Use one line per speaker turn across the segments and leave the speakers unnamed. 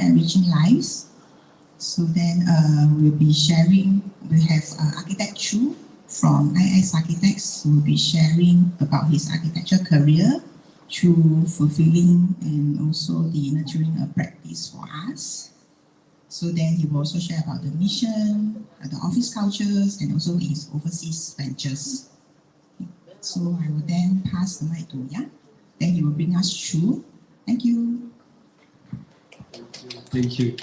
Enriching lives. So then we'll be sharing, we have architect Chu from IS Architects who will be sharing about his architecture career through fulfilling and also the nurturing a practice for us. So then he will also share about the mission, the office cultures, and also his overseas ventures. So I will then pass the mic to Yann. Then he will bring us through. Thank you.
Thank you.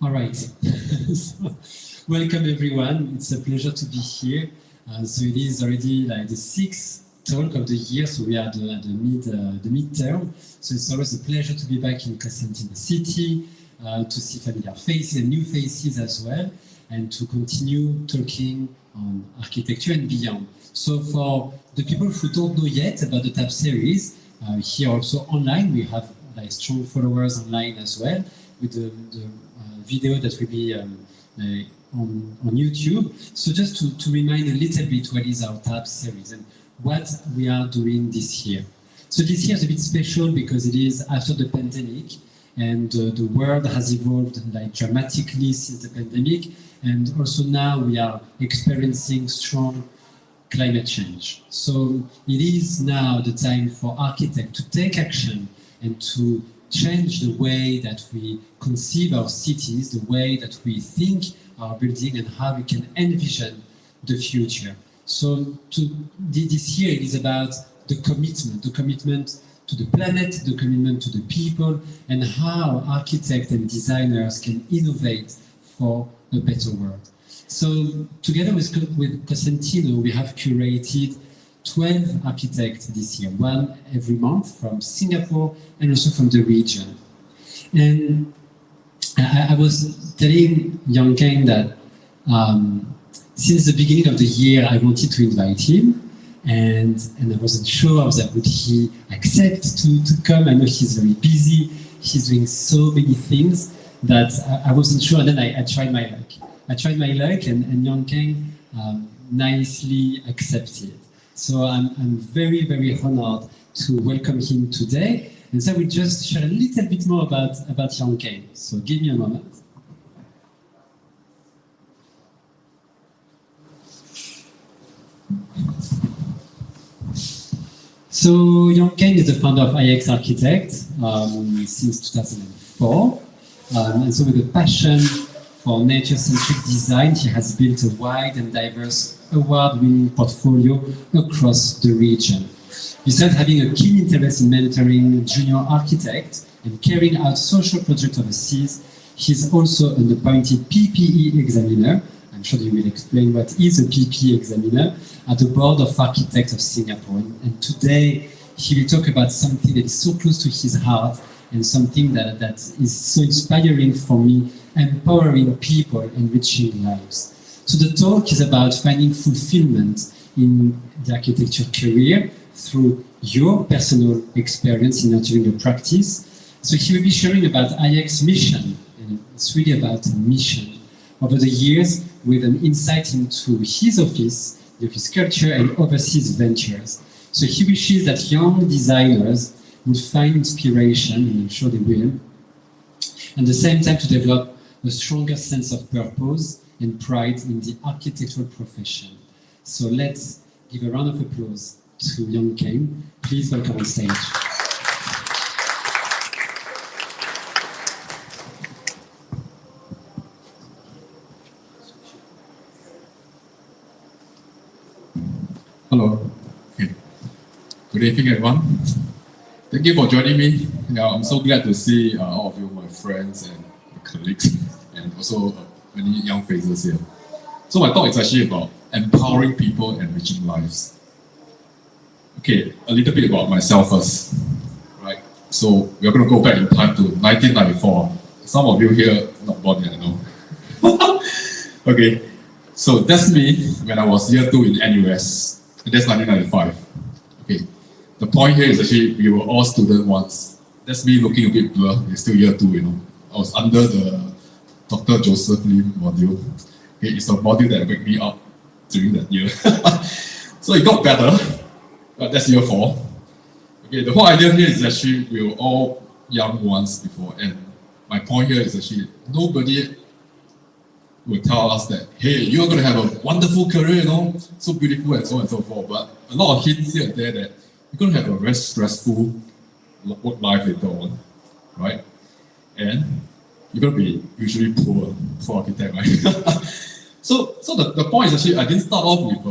All right. So, welcome everyone. It's a pleasure to be here. So it is already like the 6th talk of the year. So we are at the midterm. So it's always a pleasure to be back in Cosentino city, to see familiar faces and new faces as well, and to continue talking on architecture and beyond. So for the people who don't know yet about the TAP series, here also online, we have like strong followers online as well, with the video that will be on YouTube. So just to remind a little bit what is our TAP series and what we are doing this year. So this year is a bit special because it is after the pandemic, and the world has evolved like dramatically since the pandemic, and also now we are experiencing strong climate change. So it is now the time for architects to take action and to change the way that we conceive our cities, the way that we think our building, and how we can envision the future. So this year it is about the commitment to the planet, the commitment to the people, and how architects and designers can innovate for a better world. So together with Cosentino, we have curated 12 architects this year, one every month from Singapore and also from the region. And I was telling Young Keng that since the beginning of the year, I wanted to invite him, and I wasn't sure that would he accept to come. I know he's very busy, he's doing so many things that I wasn't sure, and then I tried my luck. And Young Keng nicely accepted. So I'm very, very honored to welcome him today. And so we'll just share a little bit more about Young Keng. So give me a moment. So Young Keng is the founder of IX Architect since 2004. And so with a passion for nature-centric design, he has built a wide and diverse award-winning portfolio across the region. Besides having a keen interest in mentoring junior architects and carrying out social projects overseas, he's also an appointed PPE examiner. I'm sure you will explain what is a PPE examiner at the Board of Architects of Singapore. And today, he will talk about something that is so close to his heart and something that is so inspiring for me, empowering people, enriching lives. So the talk is about finding fulfillment in the architecture career through your personal experience in nurturing your practice. So he will be sharing about IX mission, and it's really about mission. Over the years, with an insight into his office, the office culture, and overseas ventures. So he wishes that young designers would find inspiration, and I'm sure they will, and at the same time to develop a stronger sense of purpose and pride in the architectural profession. So let's give a round of applause to Young Keng. Please welcome on stage.
Hello. Okay. Good evening, everyone. Thank you for joining me. I'm so glad to see all of you, my friends and my colleagues, and also many young faces here. So my talk is actually about empowering people and enriching lives. Okay, a little bit about myself first. Right. So we're going to go back in time to 1994. Some of you here not born yet, I know. Okay, so that's me when I was year 2 in NUS, and that's 1995. Okay, the point here is actually we were all students once. That's me looking a bit blur. It's still year 2, you know. I was under the Dr. Joseph Lim module. Okay, it's the module that wake me up during that year. So it got better, but that's year 4. Okay, the whole idea here is actually we were all young once before, and my point here is actually nobody will tell us that, hey, you're going to have a wonderful career, you know, so beautiful and so on and so forth. But a lot of hints here and there that you're going to have a very stressful work life later on, right? And you're going to be usually poor architect, right? So the point is actually I didn't start off with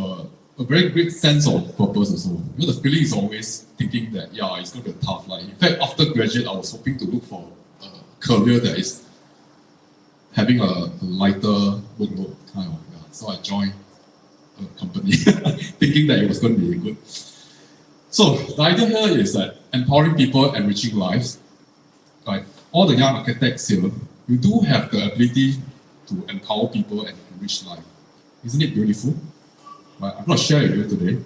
a very great sense of purpose also. You know, the feeling is always thinking that, yeah, it's going to be a tough life. In fact, after graduate, I was hoping to look for a career that is having a lighter workload kind of. Yeah. So I joined a company thinking that it was going to be good. So the idea here is that empowering people, enriching lives. Right? All the young architects here, you do have the ability to empower people and enrich life. Isn't it beautiful? Right? I'm going to share with you today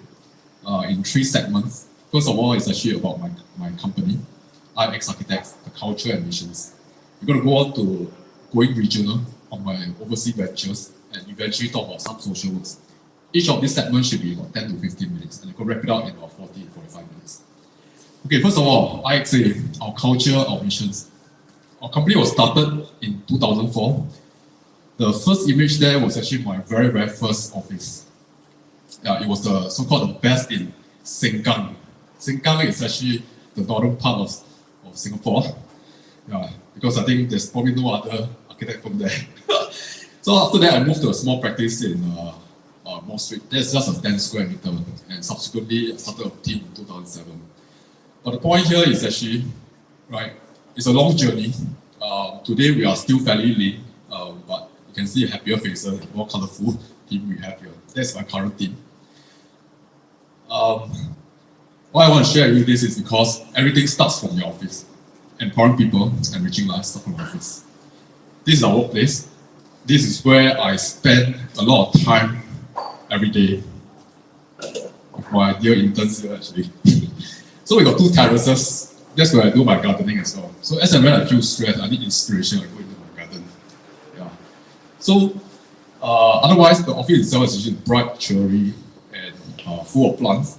in 3 segments. First of all, it's actually about my company, IX Architects, the culture and missions. We're going to go on to going regional on my overseas ventures and eventually talk about some social works. Each of these segments should be about 10 to 15 minutes, and I could wrap it up in about 40 to 45 minutes. Okay, first of all, IXA, our culture, our missions. Our company was started in 2004. The first image there was actually my very, very first office. It was the so-called the best in Sengkang. Sengkang is actually the northern part of Singapore. Because I think there's probably no other architect from there. So after that, I moved to a small practice in Mall Street. That's just a 10 square meter. And subsequently, I started a team in 2007. But the point here is actually, right, it's a long journey. Today, we are still fairly lean, but you can see a happier faces, a more colorful team we have here. That's my current team. Why I want to share with you this is because everything starts from your office. Empowering people, enriching lives starts from your office. This is our workplace. This is where I spend a lot of time every day with my dear interns here actually. So we got 2 terraces. That's where I do my gardening as well. So as and when I feel stressed, I need inspiration, I go into my garden. Yeah. So otherwise, the office itself is usually bright, cheery, and full of plants.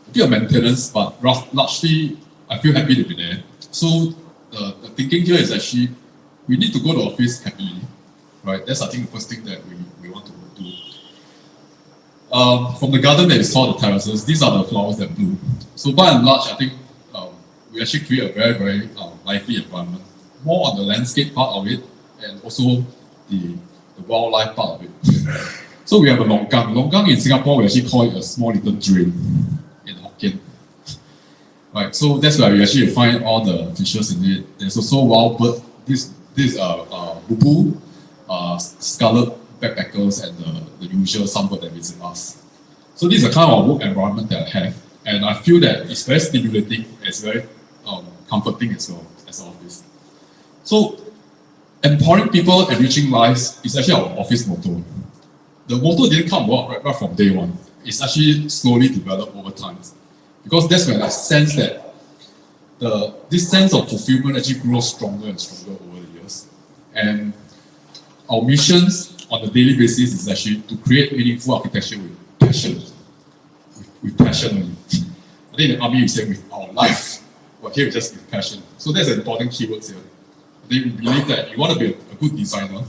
A bit of maintenance, but largely I feel happy to be there. So the thinking here is actually we need to go to the office happily, right? That's I think the first thing that we want to do. From the garden that you saw, the terraces, these are the flowers that bloom. So by and large, I think we actually create a very, very lively environment. More on the landscape part of it, and also the wildlife part of it. So we have a longkang. Longkang in Singapore, we actually call it a small little drain in Hokkien. Right, so that's where we actually find all the fishes in it. There's also wild bird. This bubu, scarlet backpackers, and the usual sunbird that visit us. So this is the kind of work environment that I have, and I feel that it's very stimulating. It's very comforting as well as an office. So empowering people, enriching lives is actually our office motto. The motto didn't come about right from day one. It's actually slowly developed over time. Because that's when I sense that this sense of fulfillment actually grows stronger and stronger over the years. And our missions on a daily basis is actually to create meaningful architecture with passion. With passion only. I think in the army we say with our life, but here it's just with passion. So that's an important keyword here. I think we believe that you want to be a good designer,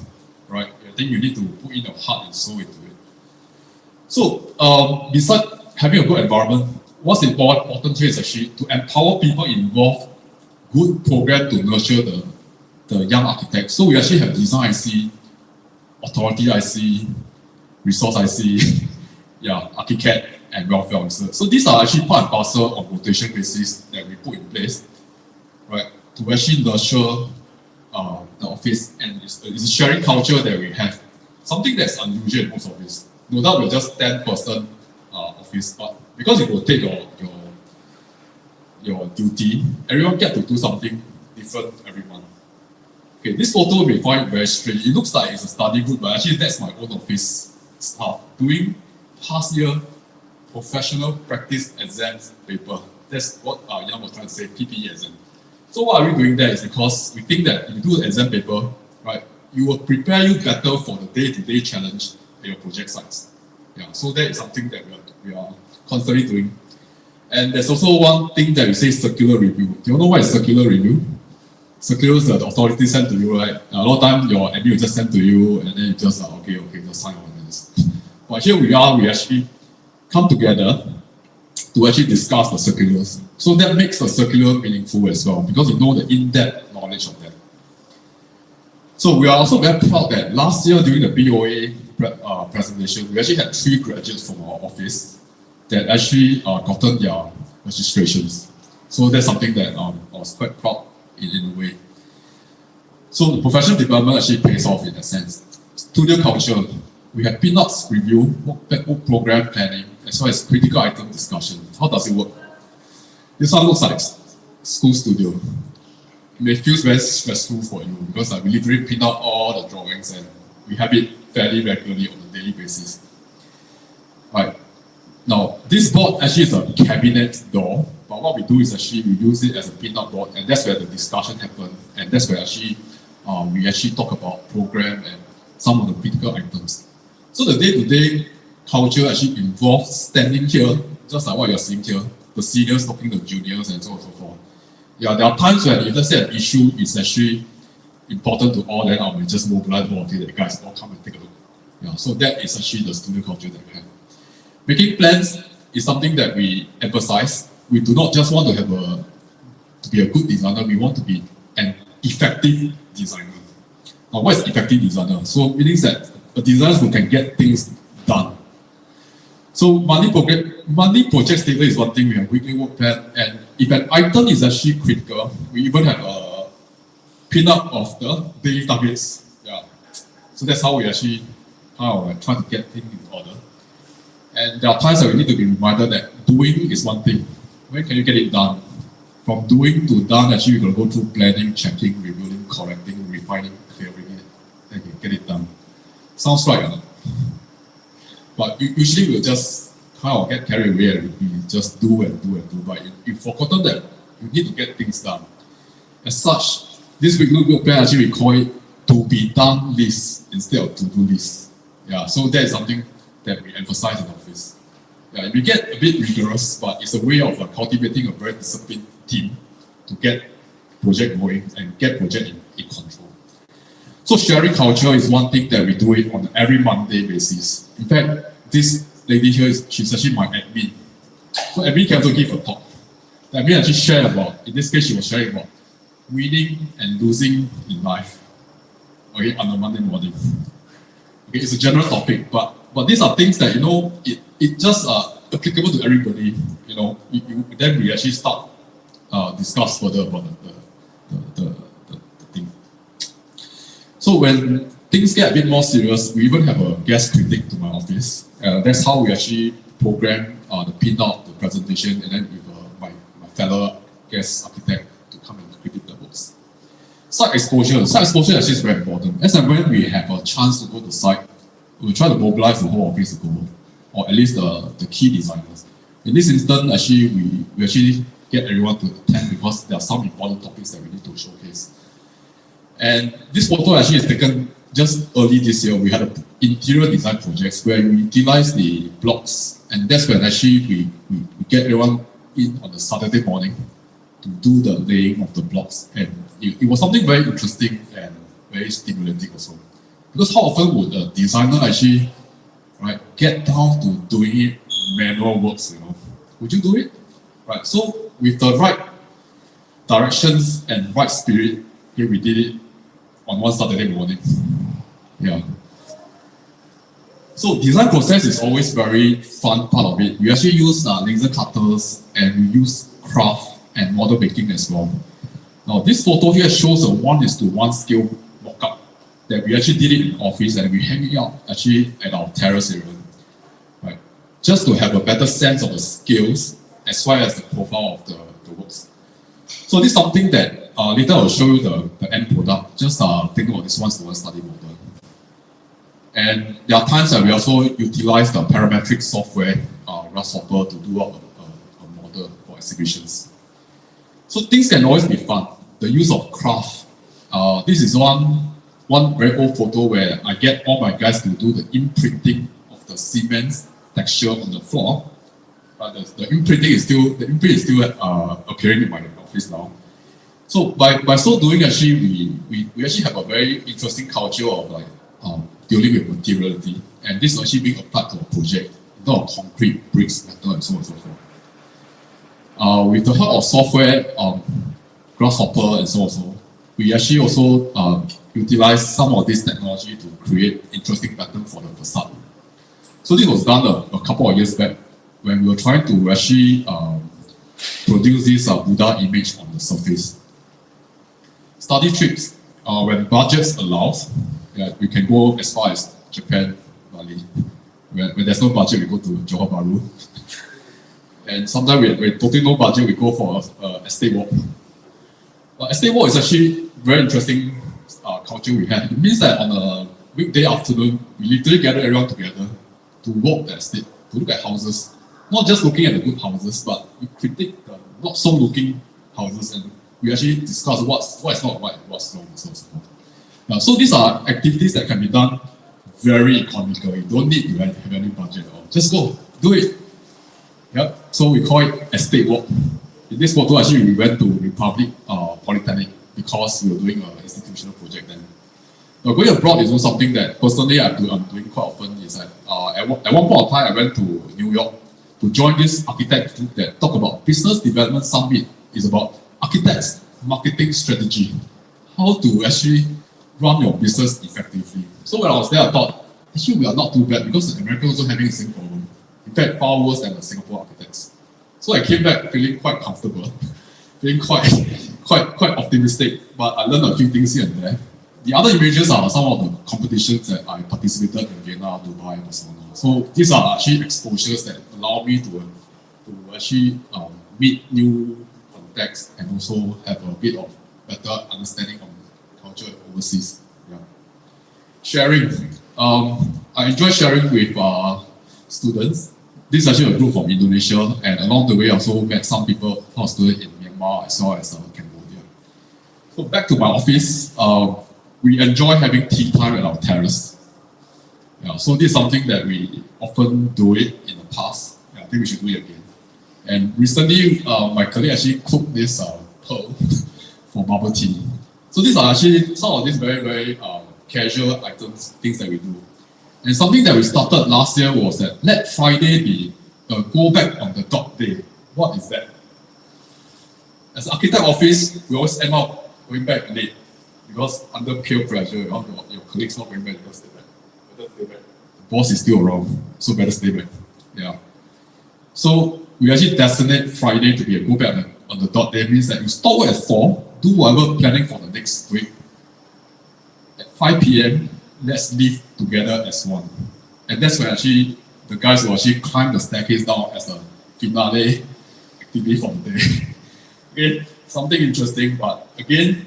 right? I think you need to put in your heart and soul into it. So besides having a good environment, what's important here is actually to empower people involved, good program to nurture the young architects. So we actually have design IC, authority IC, resource IC, architect, and welfare officer. So these are actually part and parcel of rotation basis that we put in place, right, to actually nurture the office, and it's a sharing culture that we have. Something that's unusual in most offices. No doubt we're just 10-person office, but because you rotate your duty, everyone get to do something different every month. Okay, this photo may find it very strange. It looks like it's a study group, but actually that's my own office staff doing past year professional practice exams paper. That's what Yann was trying to say, PPE exam. So why are we doing that? Is because we think that if you do the exam paper, right, it will prepare you better for the day-to-day challenge at your project sites. Yeah, so that is something that we are constantly doing. And there's also one thing that we say circular review. Do you know what is circular review? Circulars that the authority send to you, right? A lot of time your admin will just send to you and then you just okay, just sign on this. But here we actually come together to actually discuss the circulars. So that makes the circular meaningful as well because you know the in-depth knowledge of that. So we are also very proud that last year during the BOA presentation, we actually had 3 graduates from our office that actually gotten their registrations. So that's something that I was quite proud in a way. So the professional development actually pays off in a sense. Studio culture, we have peanuts review, work program planning, as well as critical item discussion. How does it work? This one looks like school studio. It may feel very stressful for you because we literally print out all the drawings and we have it fairly regularly on a daily basis. Right. Now, this board actually is a cabinet door, but what we do is actually we use it as a pin-up board, and that's where the discussion happens, and that's where actually we actually talk about program and some of the critical items. So the day-to-day culture actually involves standing here, just like what you're seeing here, the seniors talking to juniors and so on and so forth. Yeah, there are times when if let's say an issue is actually important to all, then I will just mobilize all of you, guys all come and take a look. Yeah, so that is actually the studio culture that we have. Making plans is something that we emphasize. We do not just want to be a good designer, we want to be an effective designer. Now, what is effective designer? So it means that a designer who can get things done. So monthly project statement is one thing, we have weekly work plan, and if an item is actually critical, we even have a pin-up of the daily targets. Yeah. So that's how we actually try to get things in order. And there are times that we need to be reminded that doing is one thing. When can you get it done? From doing to done, actually we're going to go through planning, checking, reviewing, correcting, refining, clearing it, and you get it done. Sounds right, huh? But usually we'll just kind of get carried away and we just do and do and do. But you've forgotten that you need to get things done. As such, this weekly work plan actually we call it to be done list instead of to do list. Yeah, so that is something that we emphasize in office. Yeah, we get a bit rigorous, but it's a way of cultivating a very disciplined team to get project going and get project in control. So sharing culture is one thing that we do it on every Monday basis. In fact, this lady here, she's actually my admin. So admin can also give a talk. The admin actually share about, in this case she was sharing about winning and losing in life. Okay, on a Monday morning. Okay, it's a general topic, but these are things that, it just applicable to everybody, then we actually start discuss further about the thing. So when things get a bit more serious, we even have a guest critic to my office. That's how we actually program the pin-out, the presentation, and then with my fellow guest architect to come and critique the works. Site exposure actually is very important. As and when we have a chance to go to site, we'll try to mobilize the whole office to go, or at least the key designers. In this instance, actually, we actually get everyone to attend because there are some important topics that we need to showcase. And this photo actually is taken just early this year. We had an interior design project where we utilized the blocks, and that's when actually we get everyone in on the Saturday morning to do the laying of the blocks. And it was something very interesting and very stimulating also. Because how often would a designer actually get down to doing it manual works, Would you do it? Right. So with the right directions and right spirit, here we did it on one Saturday morning. Yeah. So design process is always very fun part of it. We actually use laser cutters and we use craft and model making as well. Now this photo here shows a 1:1 scale mock-up that we actually did it in office and we hang it out actually at our terrace area, right? Just to have a better sense of the scales as well as the profile of the works. So this is something that later I will show you the end product. just think about this one-to-one study model. And there are times that we also utilize the parametric software, Grasshopper, to do a model for exhibitions. So things can always be fun. The use of craft. This is one very old photo where I get all my guys to do the imprinting of the cement texture on the floor. But the imprint is still appearing in my office now. So by so doing, actually we actually have a very interesting culture of like dealing with materiality, and this is actually being applied to a project in terms of concrete, bricks, metal, and so on and so forth. With the help of software, Grasshopper, and so on, so we actually also utilize some of this technology to create interesting patterns for the facade. So this was done a couple of years back when we were trying to actually produce this Buddha image on the surface. Study trips, when budgets allows, we can go as far as Japan, Bali. When there's no budget, we go to Johor Bahru. And sometimes with totally no budget, we go for estate walk. Estate walk is actually very interesting culture we have. It means that on a weekday afternoon, we literally gather everyone together to walk the estate, to look at houses. Not just looking at the good houses, but we critique the not so looking houses, and we actually discuss what is not right and what's wrong, and so on and so forth. So these are activities that can be done very economically. You don't need to have any budget at all. Just go, do it. Yep. So we call it estate walk. In this photo, actually, we went to Republic Polytechnic because we were doing an institutional project then. Going abroad is also something that personally I'm doing quite often. Is that at one point of time I went to New York to join this architect group that talk about business development summit. Is about architects marketing strategy, how to actually run your business effectively. So when I was there, I thought actually we are not too bad because the Americans also having the same problem. In fact, far worse than the Singapore architects. So I came back feeling quite comfortable, feeling quite optimistic. But I learned a few things here and there. The other images are some of the competitions that I participated in Vienna, Dubai, Barcelona. So these are actually exposures that allow me to actually meet new contacts and also have a bit of better understanding of culture overseas. Yeah. Sharing. I enjoy sharing with students. This is actually a group from Indonesia, and along the way I also met some people who are students in Myanmar as well as Cambodia. So back to my office. We enjoy having tea time at our terrace. Yeah, so this is something that we often do it in the past. Yeah, I think we should do it again. And recently, my colleague actually cooked this pearl for bubble tea. So these are actually some of these very, very casual items, things that we do. And something that we started last year was that let Friday be a go back on the dot day. What is that? As an architect office, we always end up going back late. Because under peer pressure, your colleagues not going back, better stay back. Better stay back. The boss is still around, so better stay back. Yeah. So we actually designate Friday to be a go back on the dot day. Means that you start work at 4, do whatever planning for the next week. At 5 p.m., let's leave together as one. And that's when actually the guys will actually climb the staircase down as a finale activity for the day. Again, something interesting, but again,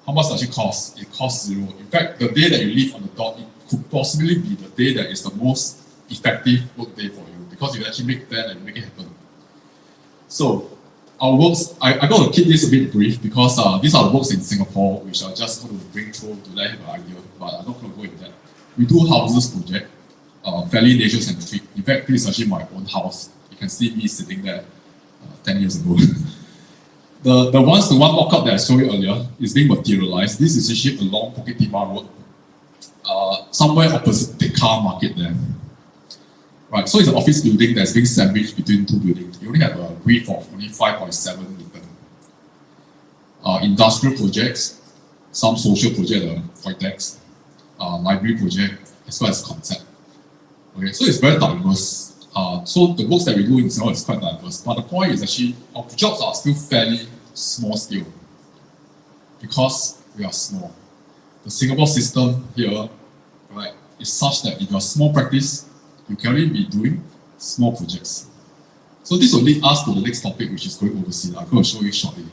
how much does it cost? It costs 0. In fact, the day that you leave on the dot, it could possibly be the day that is the most effective work day for you because you actually make that and make it happen. So, our works, I got to keep this a bit brief because these are the works in Singapore which I just going to bring through to let you have an idea, but I'm not going to go into that. We do houses project, fairly nature-centric. In fact, this is actually my own house. You can see me sitting there 10 years ago. The one-to-one mock-up that I showed you earlier is being materialized. This is actually along Bukit Timah Road, somewhere opposite the car market there. Right, so it's an office building that's being sandwiched between 2 buildings. You only have a width of only 5.7 meters. Industrial projects, some social project, Poitex, library project, as well as concept. Okay, so it's very diverse. So the works that we do in Singapore is quite diverse, but the point is actually our jobs are still fairly small scale because we are small. The Singapore system here, right, is such that if you're a small practice, you can only be doing small projects. So this will lead us to the next topic, which is going overseas. I'm going to show you shortly.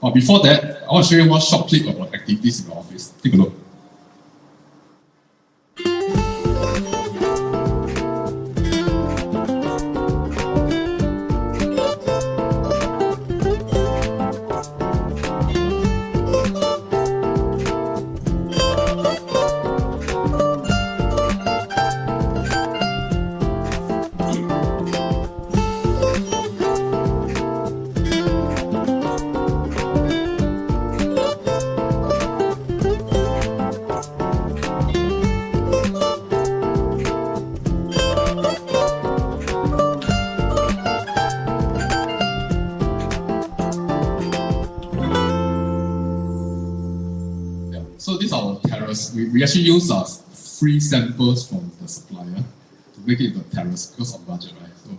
But before that, I want to show you one short clip about activities in our office. office. Take a look. So these are our terrace. We actually use free samples from the supplier to make it into a terrace because of budget, right? So,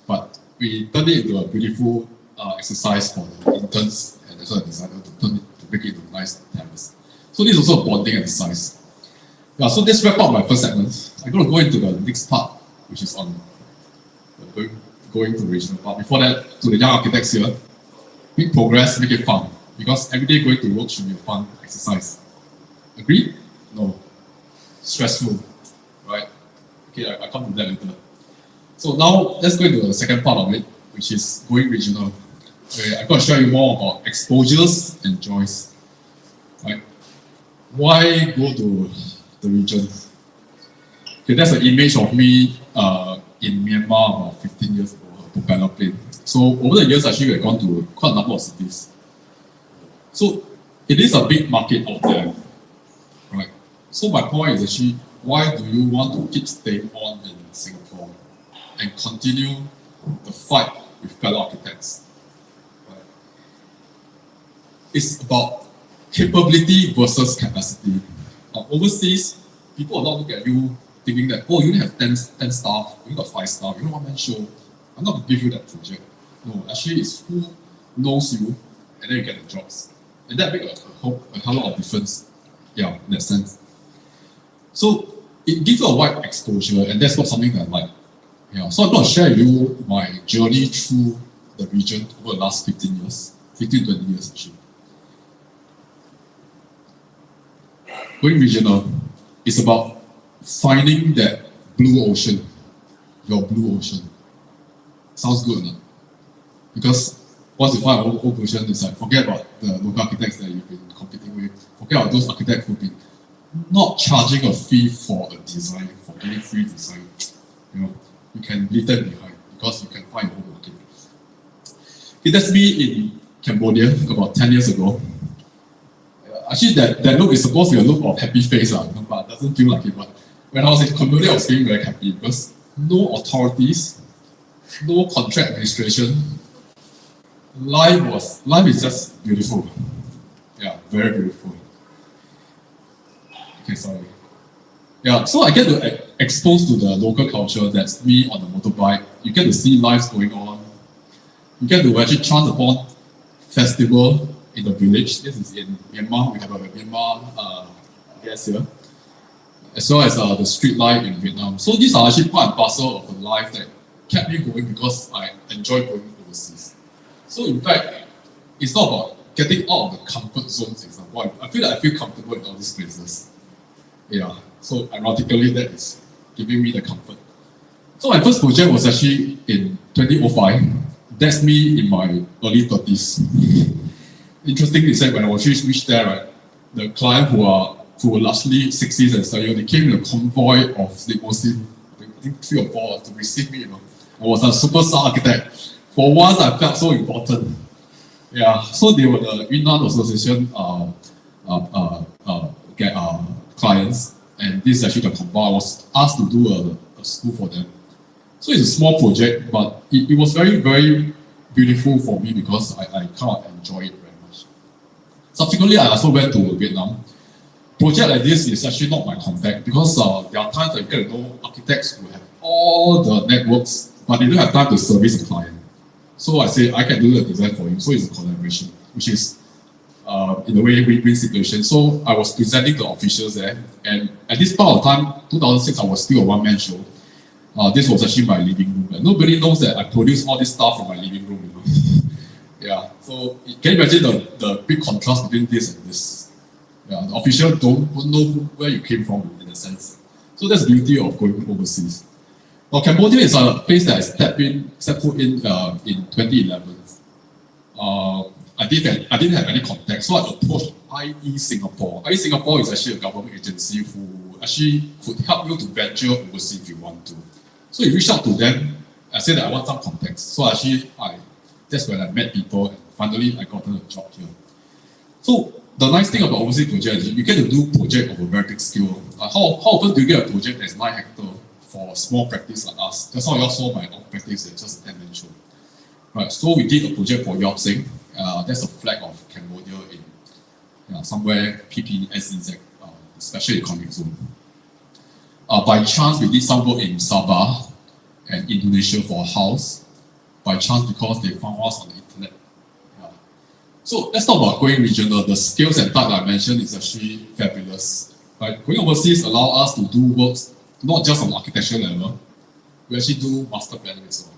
but we turned it into a beautiful exercise for the interns and also the designer to make it into a nice terrace. So this is also a bonding exercise. Yeah, so this wrap up my first segment. I'm going to go into the next part, which is on going to the regional part. Before that, to the young architects here, make progress, make it fun. Because every day going to work should be a fun exercise. Agree? No. Stressful, right? Okay, I'll come to that later. So now let's go into the second part of it, which is going regional. Okay, I'm going to show you more about exposures and joys. Right? Why go to the region? Okay, that's an image of me in Myanmar about 15 years ago, a propeller plane. So over the years, actually, we've gone to quite a number of cities. So it is a big market out there, right? So my point is actually, why do you want to keep staying on in Singapore and continue the fight with fellow architects? Right? It's about capability versus capacity. Overseas, people are not looking at you thinking that, oh, you only have 10 staff, you got 5 staff, you know one man show. I'm not going to give you that project. No, actually, it's who knows you, and then you get the jobs. And that makes a hell lot of difference, yeah, in that sense. So it gives you a wide exposure, and that's not something that I like. Yeah, so I'm going to share with you my journey through the region over the last 15 years, 15, 20 years actually. Going regional is about finding that blue ocean, your blue ocean. Sounds good, no? Because once you find a blue ocean, it's like forget about the local architects that you've been competing with. Forget about those architects who've been not charging a fee for a design, for any free design. You know, you can leave them behind because you can find your own market. Okay, that's me in Cambodia about 10 years ago. Actually, that look is supposed to be a look of happy face, but it doesn't feel like it. But when I was in Cambodia, I was feeling very happy because no authorities, no contract administration. Life is just beautiful. Yeah, very beautiful. Okay, sorry. Yeah, so I get to expose to the local culture. That's me on the motorbike. You get to see lives going on. You get to actually chance upon festival in the village. This is in Myanmar. We have a Myanmar guest here, as well as the street life in Vietnam. So these are actually part and parcel of the life that kept me going because I enjoy going overseas. So in fact, it's not about getting out of the comfort zones, example. I feel like I feel comfortable in all these places. Yeah, so ironically, that is giving me the comfort. So my first project was actually in 2005. That's me in my early 30s. Interesting is that when I was reached there, right, the client who were largely 60s and 70s, they came in a convoy of limousine, I think 3 or 4 to receive me. You know, I was a superstar architect. For once, I felt so important. Yeah, so they were the Yunnan Association clients, and this is actually the compound. I was asked to do a school for them. So it's a small project, but it was very, very beautiful for me because I kind of enjoy it very much. Subsequently, I also went to Vietnam. Project like this is actually not my contact because there are times that you get to know architects who have all the networks, but they don't have time to service the client. So I say, I can do the design for you. So it's a collaboration, which is, in a way, a win-win situation. So I was presenting to officials there. And at this point of time, 2006, I was still a one-man show. This was actually my living room. And nobody knows that I produce all this stuff from my living room, you know. Yeah, so can you imagine the big contrast between this and this? Yeah, the official won't know where you came from in a sense. So that's the beauty of going overseas. Now, Cambodia is a place that I stepped foot in 2011. I didn't have any contact, so I approached IE Singapore. IE Singapore is actually a government agency who actually could help you to venture overseas if you want to. So you reached out to them. I said that I want some context. So that's when I met people, and finally I got a job here. So the nice thing about overseas project is you get to do project of a very big scale. How often do you get a project that's 9 hectares for a small practice like us? That's how you all saw my own practice, it's just a 10-man show. Right, so we did a project for Yop Sing. That's a flag of Cambodia in somewhere PPSZ, Special Economic Zone. By chance, we did some work in Sabah and Indonesia for a house. By chance, because they found us on the internet. So let's talk about going regional. The skills and type I mentioned is actually fabulous. Right? Going overseas allows us to do works not just on architecture level, we actually do master planning as well.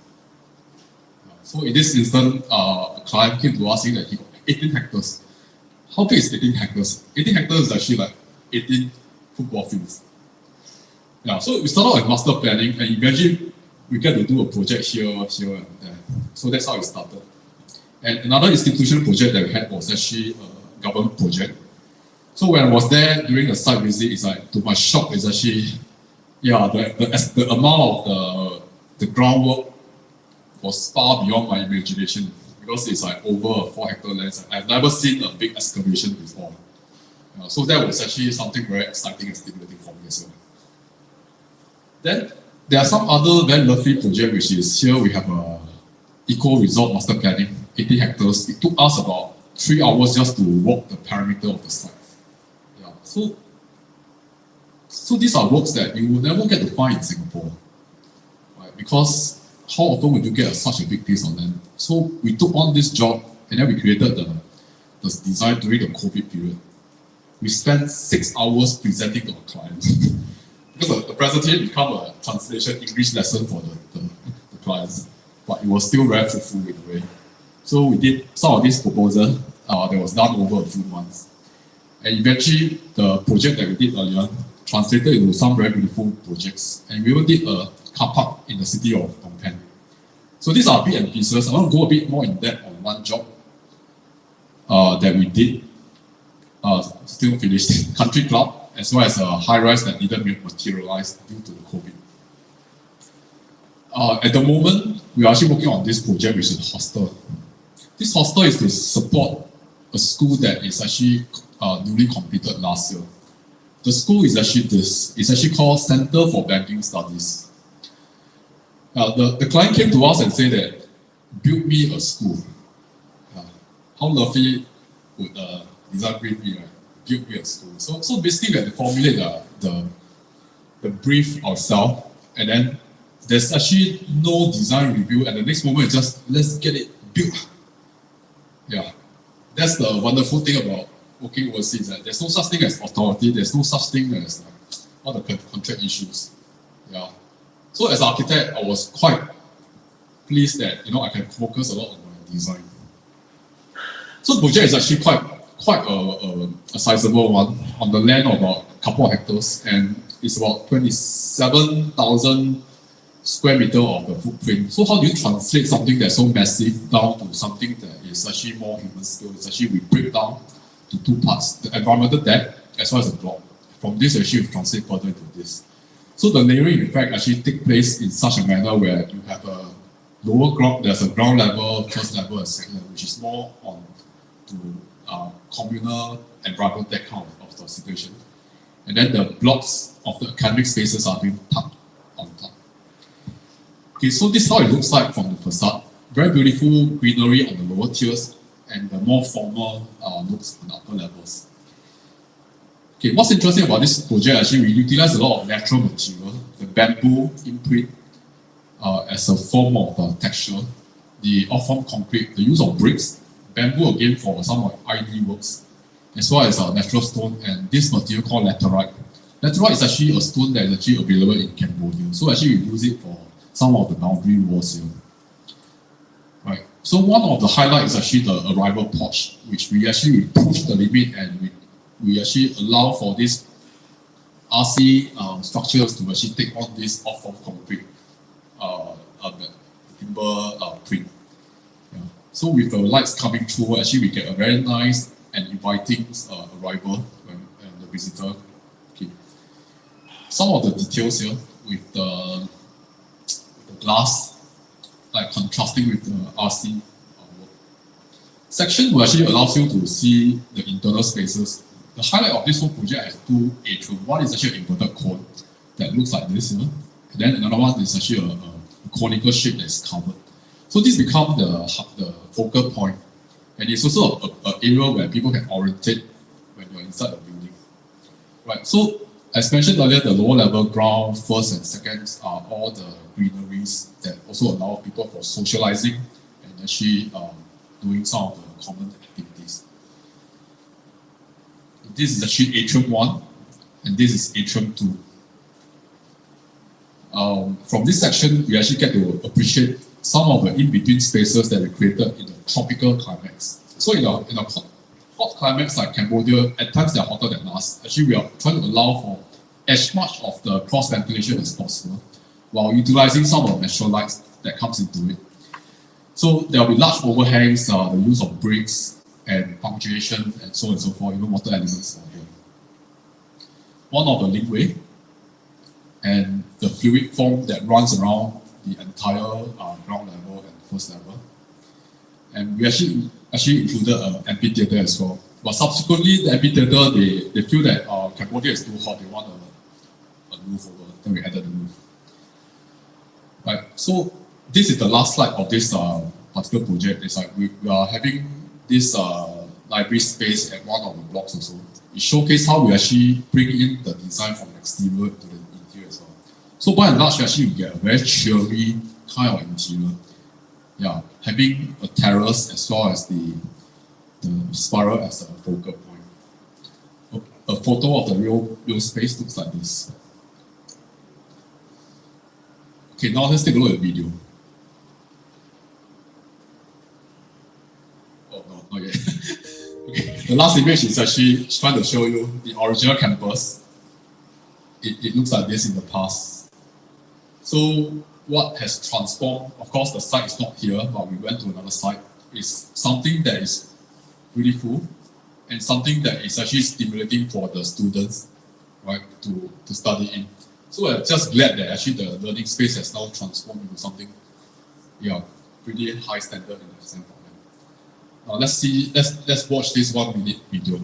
So in this instance, a client came to us saying that he got 18 hectares. How big is 18 hectares? 18 hectares is actually like 18 football fields. Yeah, so we started with master planning, and eventually we get to do a project here, and there. So that's how it started. And another institutional project that we had was actually a government project. So when I was there during the site visit, it's like, to my shock, it's actually, the amount of the groundwork was far beyond my imagination, because it's like over a 4 hectare land. I've never seen a big excavation before. So that was actually something very exciting and stimulating for me as well. Then there are some other very lovely projects, which is here we have a eco resort master planning, 80 hectares. It took us about 3 hours just to walk the perimeter of the site. Yeah. So these are works that you will never get to find in Singapore, right? Because how often would you get such a big piece on land? So we took on this job, and then we created the design during the COVID period. We spent 6 hours presenting to our clients. Because the presentation became a translation English lesson for the clients, but it was still very fruitful in a way. So we did some of this proposal that was done over a few months. And eventually, the project that we did earlier translated into some very beautiful projects. And we even did a car park in the city of Phnom Penh. So these are bits and pieces. I want to go a bit more in depth on one job that we did, still finished, Country Club, as well as a high-rise that didn't materialize due to the COVID. At the moment, we are actually working on this project, which is a hostel. This hostel is to support a school that is actually newly completed last year. The school is actually it's actually called Center for Banking Studies. The client came to us and said that, build me a school. How lovely would design brief be, right? Build me a school. So basically we have to formulate the brief ourselves, and then there's actually no design review, and the next moment just let's get it built. Yeah. That's the wonderful thing about working overseas, that there's no such thing as authority, there's no such thing as all the contract issues. Yeah. So as an architect, I was quite pleased that I can focus a lot on my design. So the project is actually quite a sizable one, on the land of about a couple of hectares, and it's about 27,000 square meter of the footprint. So how do you translate something that's so massive down to something that is actually more human scale? It's actually we break down to 2 parts, the environmental deck as well as the block. From this actually we translate further into this. So the layering in fact actually take place in such a manner where you have a lower ground, there's a ground level, first level, and second level, which is more on to communal environment that kind of the situation. And then the blocks of the academic spaces are being tucked on top. Okay, so this is how it looks like from the facade. Very beautiful greenery on the lower tiers, and the more formal looks on the upper levels. Okay, what's interesting about this project, actually we utilize a lot of natural material, the bamboo imprint as a form of texture, the off-form concrete, the use of bricks, bamboo again for some of ID works, as well as natural stone, and this material called laterite. Laterite is actually a stone that is actually available in Cambodia, so actually we use it for some of the boundary walls here. Right. So one of the highlights is actually the arrival porch, which we actually push the limit and we we actually allow for these RC structures to actually take on this off-form concrete timber print. Yeah. So with the lights coming through, actually we get a very nice and inviting arrival when the visitor. Okay. Some of the details here with the glass, like contrasting with the RC work. Section will actually allows you to see the internal spaces. The highlight of this whole project has two atriums. One is actually an inverted cone that looks like this, and then another one is actually a conical shape that is covered. So this becomes the focal point, and it's also an area where people can orientate when you're inside the building. Right. So as mentioned earlier, the lower level, ground, first and seconds are all the greeneries that also allow people for socializing and actually doing some of the common activities. This is actually atrium 1, and this is atrium 2. From this section, we actually get to appreciate some of the in-between spaces that we created in the tropical climates. So in a hot climates like Cambodia, at times they're hotter than us. Actually, we are trying to allow for as much of the cross ventilation as possible, while utilizing some of the natural lights that comes into it. So there will be large overhangs, the use of bricks and punctuation and so on and so forth, even water elements are here. One of the linkway and the fluid form that runs around the entire ground level and first level. And we actually included an amphitheater as well. But subsequently, the amphitheater, they feel that Cambodia is too hot, they want a roof over, then we added the roof. Right, so this is the last slide of this particular project. It's like we are having this library space at one of the blocks also. It showcases how we actually bring in the design from exterior to the interior as well. So by and large, actually we get a very cheery kind of interior. Yeah, having a terrace as well as the spiral as a focal point. A photo of the real space looks like this. Okay, now let's take a look at the video. Oh no, not yet. Okay, the last image is actually trying to show you the original campus. It looks like this in the past. So what has transformed, of course the site is not here, but we went to another site, is something that is beautiful and something that is actually stimulating for the students, right, to study in. So I'm just glad that actually the learning space has now transformed into something, yeah, pretty high standard in that sense for them. Now let's watch this 1 minute video.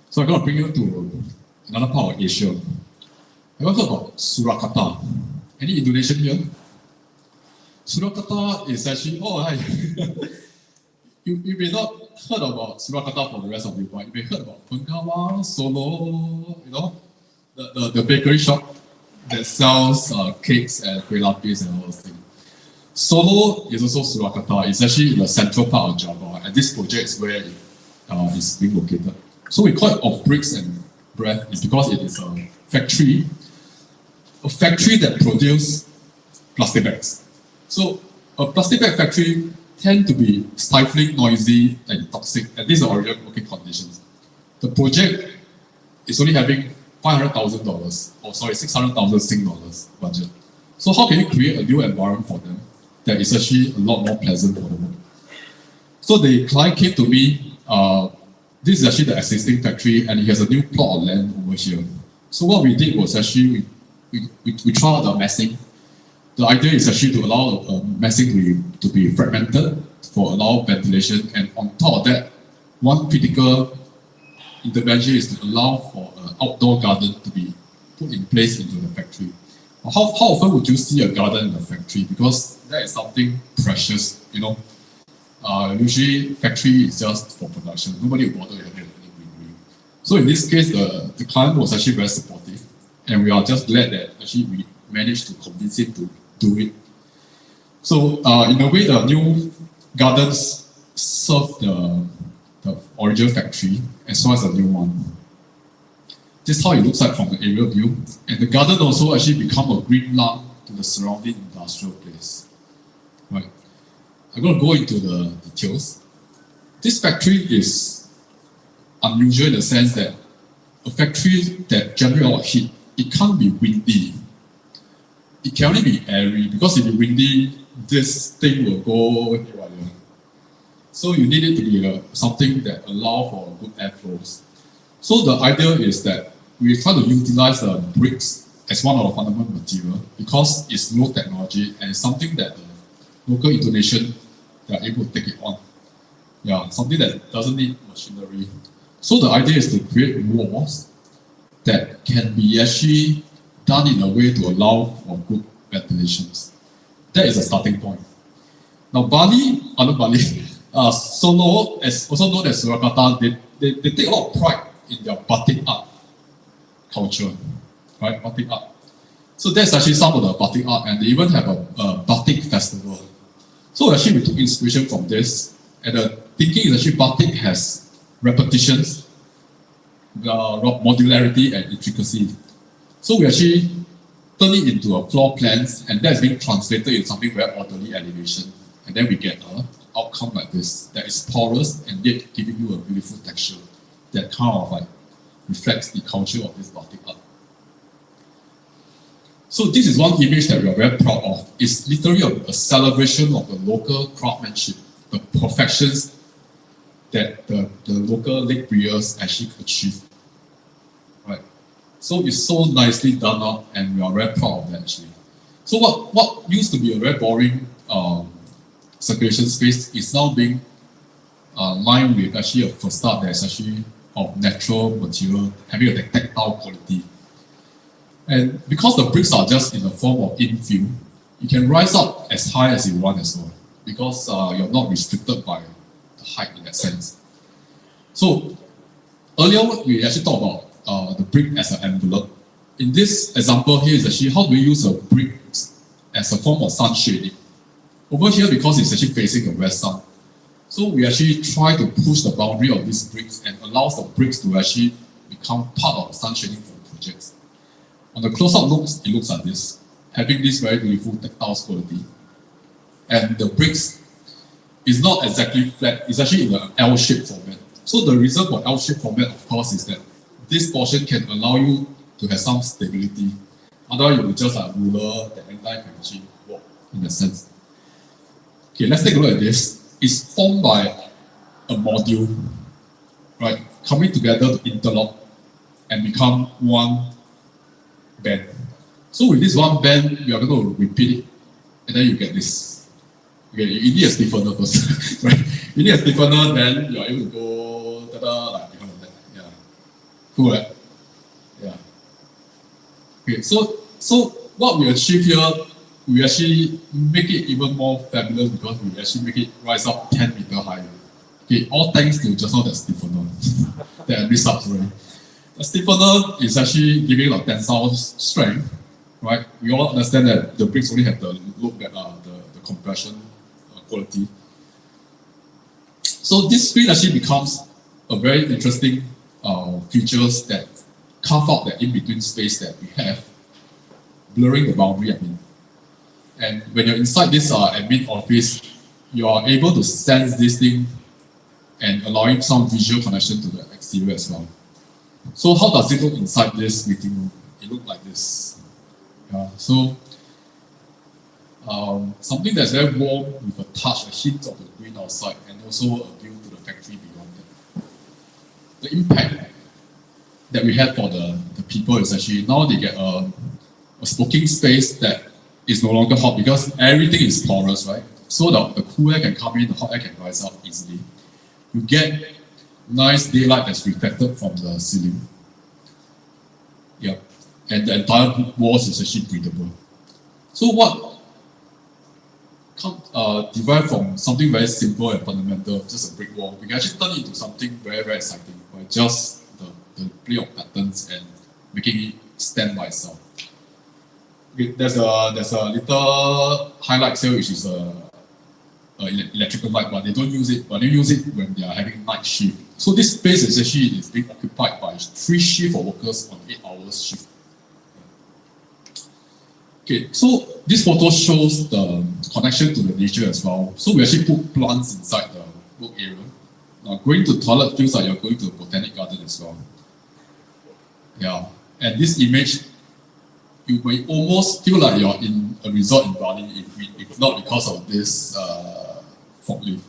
So I'm going to bring you to another part of Asia. Have you heard about Surakarta? Any Indonesian here? Surakarta is actually, oh hi. you may not heard about Surakarta for the rest of you, but you may heard about Pengkawa, Solo, you know, the bakery shop that sells cakes and kueh lapis and all those things. Solo is also Surakarta. It's actually in the central part of Java, and this project is where it is being located. So we call it of bricks and bread is because it is a factory that produces plastic bags. So a plastic bag factory tend to be stifling, noisy, and toxic, and these are original working conditions. The project is only having $500,000, or sorry, 600,000 Sing dollars budget. So how can you create a new environment for them that is actually a lot more pleasant for them? So the client came to me, this is actually the existing factory and he has a new plot of land over here. So what we did was actually, we tried out the messing. The idea is actually to allow messing to be fragmented for allow ventilation, and on top of that, one critical intervention is to allow for an outdoor garden to be put in place into the factory. How often would you see a garden in the factory? Because that is something precious, you know. Usually factory is just for production. Nobody will bother with any greenery. So in this case, the client was actually very supportive, and we are just glad that actually we managed to convince him to do it. So in a way, the new gardens serve the original factory as well as the new one. This is how it looks like from the aerial view. And the garden also actually become a green lung to the surrounding industrial place. Right. I'm going to go into the details. This factory is unusual in the sense that a factory that generates a lot of heat, it can't be windy. It can only be airy, because if it's windy, this thing will go haywire. So you need it to be something that allows for good airflows. So the idea is that we try to utilize the bricks as one of the fundamental material because it's low technology and it's something that the local Indonesian they are able to take it on. Yeah, something that doesn't need machinery. So the idea is to create walls that can be actually done in a way to allow for good ventilations. That is a starting point. Now Bali, Solo, as also known as Surakarta, they take a lot of pride in their batik art culture, right? Batik art. So that's actually some of the batik art, and they even have a batik festival. So actually we took inspiration from this, and the thinking is actually batik has repetitions, modularity and intricacy. So we actually turn it into a floor plans, and that's being translated in something very orderly elevation, and then we get an outcome like this that is porous and yet giving you a beautiful texture that kind of like reflects the culture of this batik art. So this is one image that we are very proud of. It's literally a celebration of the local craftsmanship, the perfections that the local lake brewers actually achieved. Right. So it's so nicely done up, and we are very proud of that actually. So what used to be a very boring circulation space is now being lined with actually a facade that is actually of natural material, having a tactile quality. And because the bricks are just in the form of infill, you can rise up as high as you want as well, because you're not restricted by the height in that sense. So earlier we actually talked about the brick as an envelope. In this example here is actually how do we use a brick as a form of sun shading. Over here, because it's actually facing the west sun, so we actually try to push the boundary of these bricks and allows the bricks to actually become part of the sun shading for the projects. On the close-up looks, it looks like this, having this very beautiful tactile quality. And the bricks is not exactly flat, it's actually in an L-shaped format. So the reason for L-shaped format, of course, is that this portion can allow you to have some stability. Otherwise, you will just like ruler, the entire can actually walk in a sense. Okay, let's take a look at this. It's formed by a module, right, coming together to interlock and become one band. So with this one band, we are going to repeat it, and then you get this. Okay, you need a stiffener first, right? You need a stiffener, then you are able to go ta-da, like behind that. Yeah, cool, right? Yeah. Okay, so what we achieve here, we actually make it even more fabulous because we actually make it rise up 10 meters high. Okay, all thanks to just now that stiffener that I missed out already. The stiffener is actually giving like tensile strength, right? We all understand that the bricks only have the look at the compression quality. So this screen actually becomes a very interesting features that carve out the in-between space that we have, blurring the boundary, I mean. And when you're inside this admin office, you are able to sense this thing and allowing some visual connection to the exterior as well. So how does it look inside this meeting room? It looks like this. Yeah, so something that's very warm with a touch, a hint of the green outside, and also a view to the factory beyond that. The impact that we had for the people is actually now they get a smoking space that is no longer hot because everything is porous, right? So the cool air can come in, the hot air can rise up easily. You get nice daylight that's reflected from the ceiling. Yeah, and the entire walls is actually breathable. So what derived from something very simple and fundamental, just a brick wall, we can actually turn it into something very, very exciting by just the play of patterns and making it stand by itself. Okay, there's a little highlight here which is a electrical light, but they don't use it. But they use it when they are having night shift. So this space is being occupied by 3 shifts of workers on 8 hours shift. Okay, so this photo shows the connection to the nature as well. So we actually put plants inside the work area. Now going to toilet feels like you're going to a botanic garden as well. Yeah, and this image, you may almost feel like you're in a resort in Bali if not because of this fog leaf.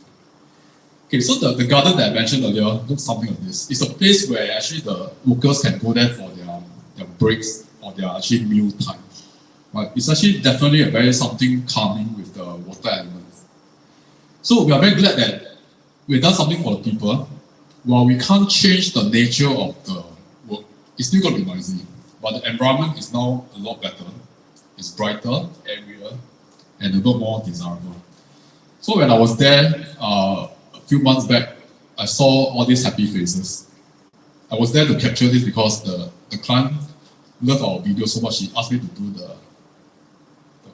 Okay, so the garden that I mentioned earlier looks something like this. It's a place where actually the workers can go there for their breaks or their actually meal time. But it's actually definitely a very something calming with the water elements. So we are very glad that we've done something for the people. While we can't change the nature of the work, it's still going to be noisy. But the environment is now a lot better. It's brighter, airier, and a lot more desirable. So when I was there a few months back, I saw all these happy faces. I was there to capture this because the client loved our video so much, he asked me to do the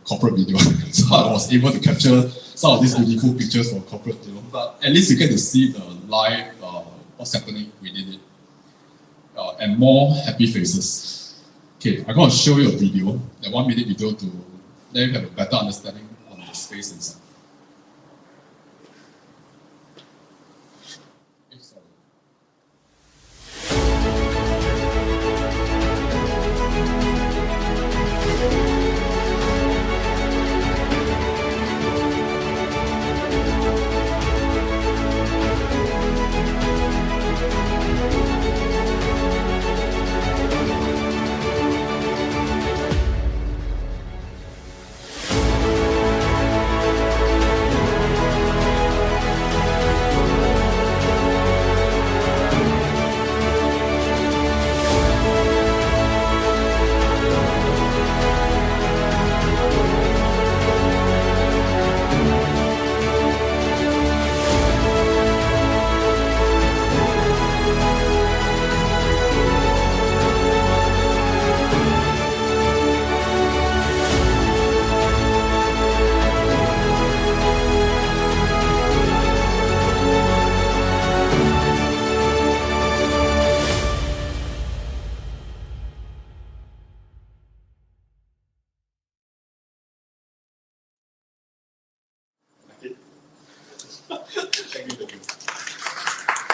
corporate video. So I was able to capture some of these beautiful pictures for corporate video. But at least you get to see the live, what's happening within it. And more happy faces. Okay, I'm going to show you a video, a 1-minute video to let you have a better understanding of the space inside.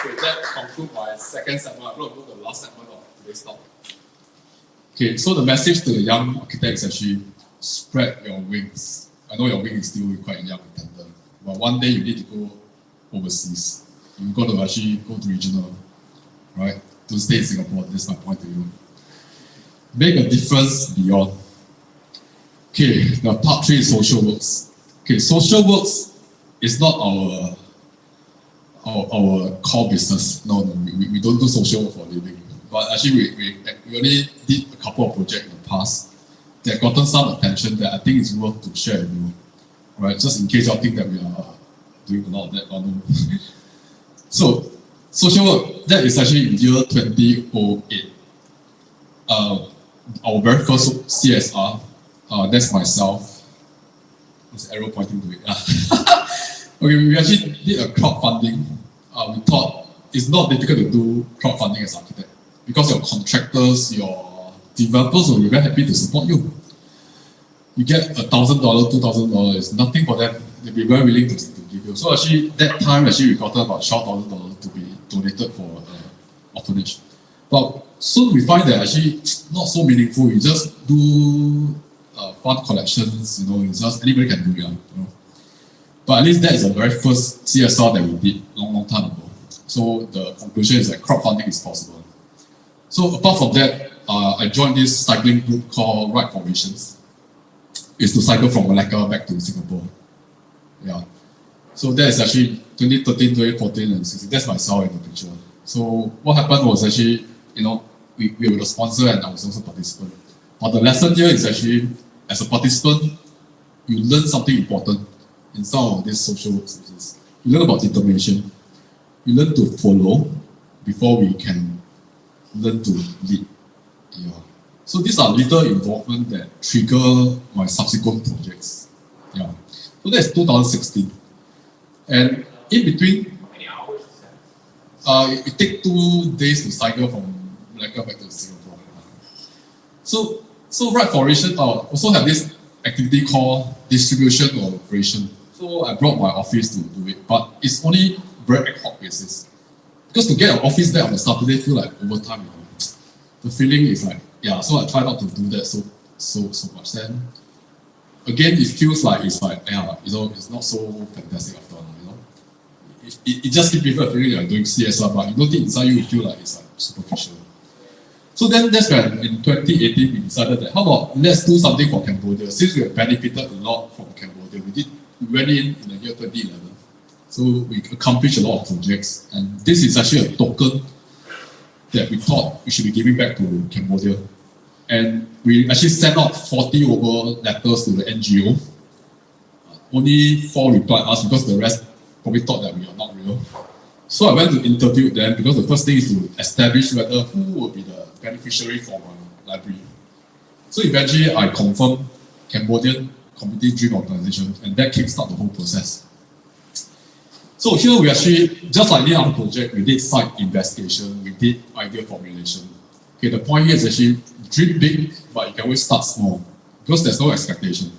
Okay, that concludes my second segment. I'm going to go to the last segment of today's talk. Okay, so the message to the young architects is actually spread your wings. I know your wing is still quite young and tender, but one day you need to go overseas. You've got to actually go to regional, right? Don't stay in Singapore, that's my point to you. Make a difference beyond. Okay, the part 3 is social works. Okay, social works is not our core business. No, we don't do social work for a living. But actually, we only did a couple of projects in the past that gotten some attention that I think is worth to share with you. Right? Just in case you think that we are doing a lot of that. Or no. So, social work, that is actually in year 2008. Our very first CSR, that's myself. There's an arrow pointing to it. Okay, we actually did a crowdfunding. We thought it's not difficult to do crowdfunding as architect because your contractors, your developers will be very happy to support you. You get $1,000, $2,000, it's nothing for them. They'll be very willing to give you. So actually, that time we gotten about $12,000 to be donated for orphanage. But soon we find that actually not so meaningful. We just do fund collections, it's just anybody can do it, But at least that is the very first CSR that we did long time ago. So the conclusion is that crowdfunding is possible. So apart from that, I joined this cycling group called Ride Formations. It's to cycle from Malacca back to Singapore. Yeah. So that is actually 2013, 2014, and 2016. That's myself in the picture. So what happened was actually, we were the sponsor and I was also a participant. But the lesson here is actually, as a participant, you learn something important in some of these social work services. You learn about determination. You learn to follow before we can learn to lead. Yeah. So these are little involvement that trigger my subsequent projects. Yeah. So that's 2016. And in between, it takes 2 days to cycle from Malacca back to Singapore. So Ride Formation also have this activity called distribution or operation. So I brought my office to do it, but it's only very ad hoc basis. Because to get an office there on a Saturday feel like overtime, The feeling is like, so I try not to do that so much. Then again, it feels like it's not so fantastic after all, It just gives people a feeling like doing CSR, but you don't think inside you feel like it's like superficial. So then that's when in 2018 we decided that how about let's do something for Cambodia. Since we have benefited a lot from Cambodia, we went in the year 2011. So we accomplished a lot of projects, and this is actually a token that we thought we should be giving back to Cambodia. And we actually sent out 40 over letters to the NGO. Only 4 replied us because the rest probably thought that we are not real. So I went to interview them because the first thing is to establish whether who will be the beneficiary for my library. So eventually I confirmed Cambodian Community Dream Organization, and that kickstarted the whole process. So here we actually, just like any other project, we did site investigation, we did idea formulation. Okay, the point here is actually dream big, but you can always start small because there's no expectation.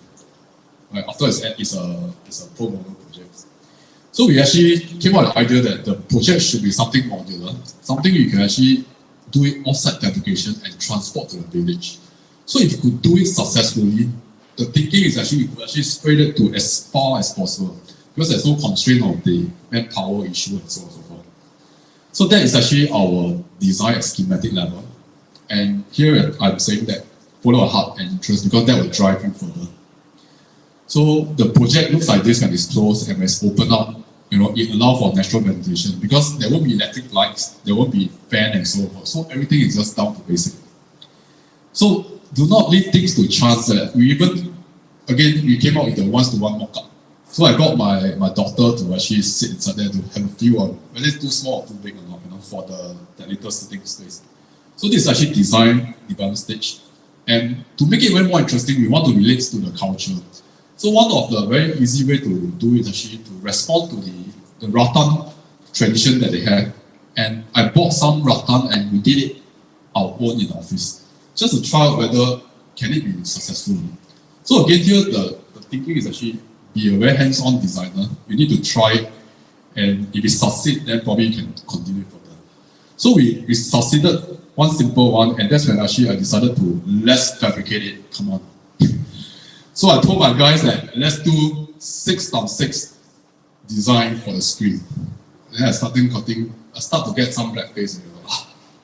Right? After it's a pro bono project. So we actually came up with the idea that the project should be something modular, something you can actually do it off-site fabrication and transport to the village. So if you could do it successfully, the thinking is actually you could actually spread it to as far as possible because there's no constraint of the manpower issue and so on and so forth. So that is actually our design at schematic level. And here I'm saying that follow a heart and interest because that will drive you further. So the project looks like this when it's closed and when it's opened up, it allows for natural ventilation because there won't be electric lights, there won't be fan and so forth. So everything is just down to basic. So do not leave things to chance. We came out with the one-to-one mock-up. So I got my doctor to actually sit inside there to have a feel on whether it's too small or too big or not, for that little sitting space. So this is actually design development stage. And to make it even more interesting, we want to relate to the culture. So one of the very easy way to do it is actually to respond to the rattan tradition that they have. And I bought some rattan and we did it our own in the office, just to try out whether can it be successful. So again here, the thinking is actually be a very hands-on designer. You need to try it, and if it succeeds, then probably you can continue further. So we succeeded one simple one, and that's when actually I decided to let's fabricate it. Come on. So I told my guys that let's do 6x6 design for the screen. Then I start to get some black face.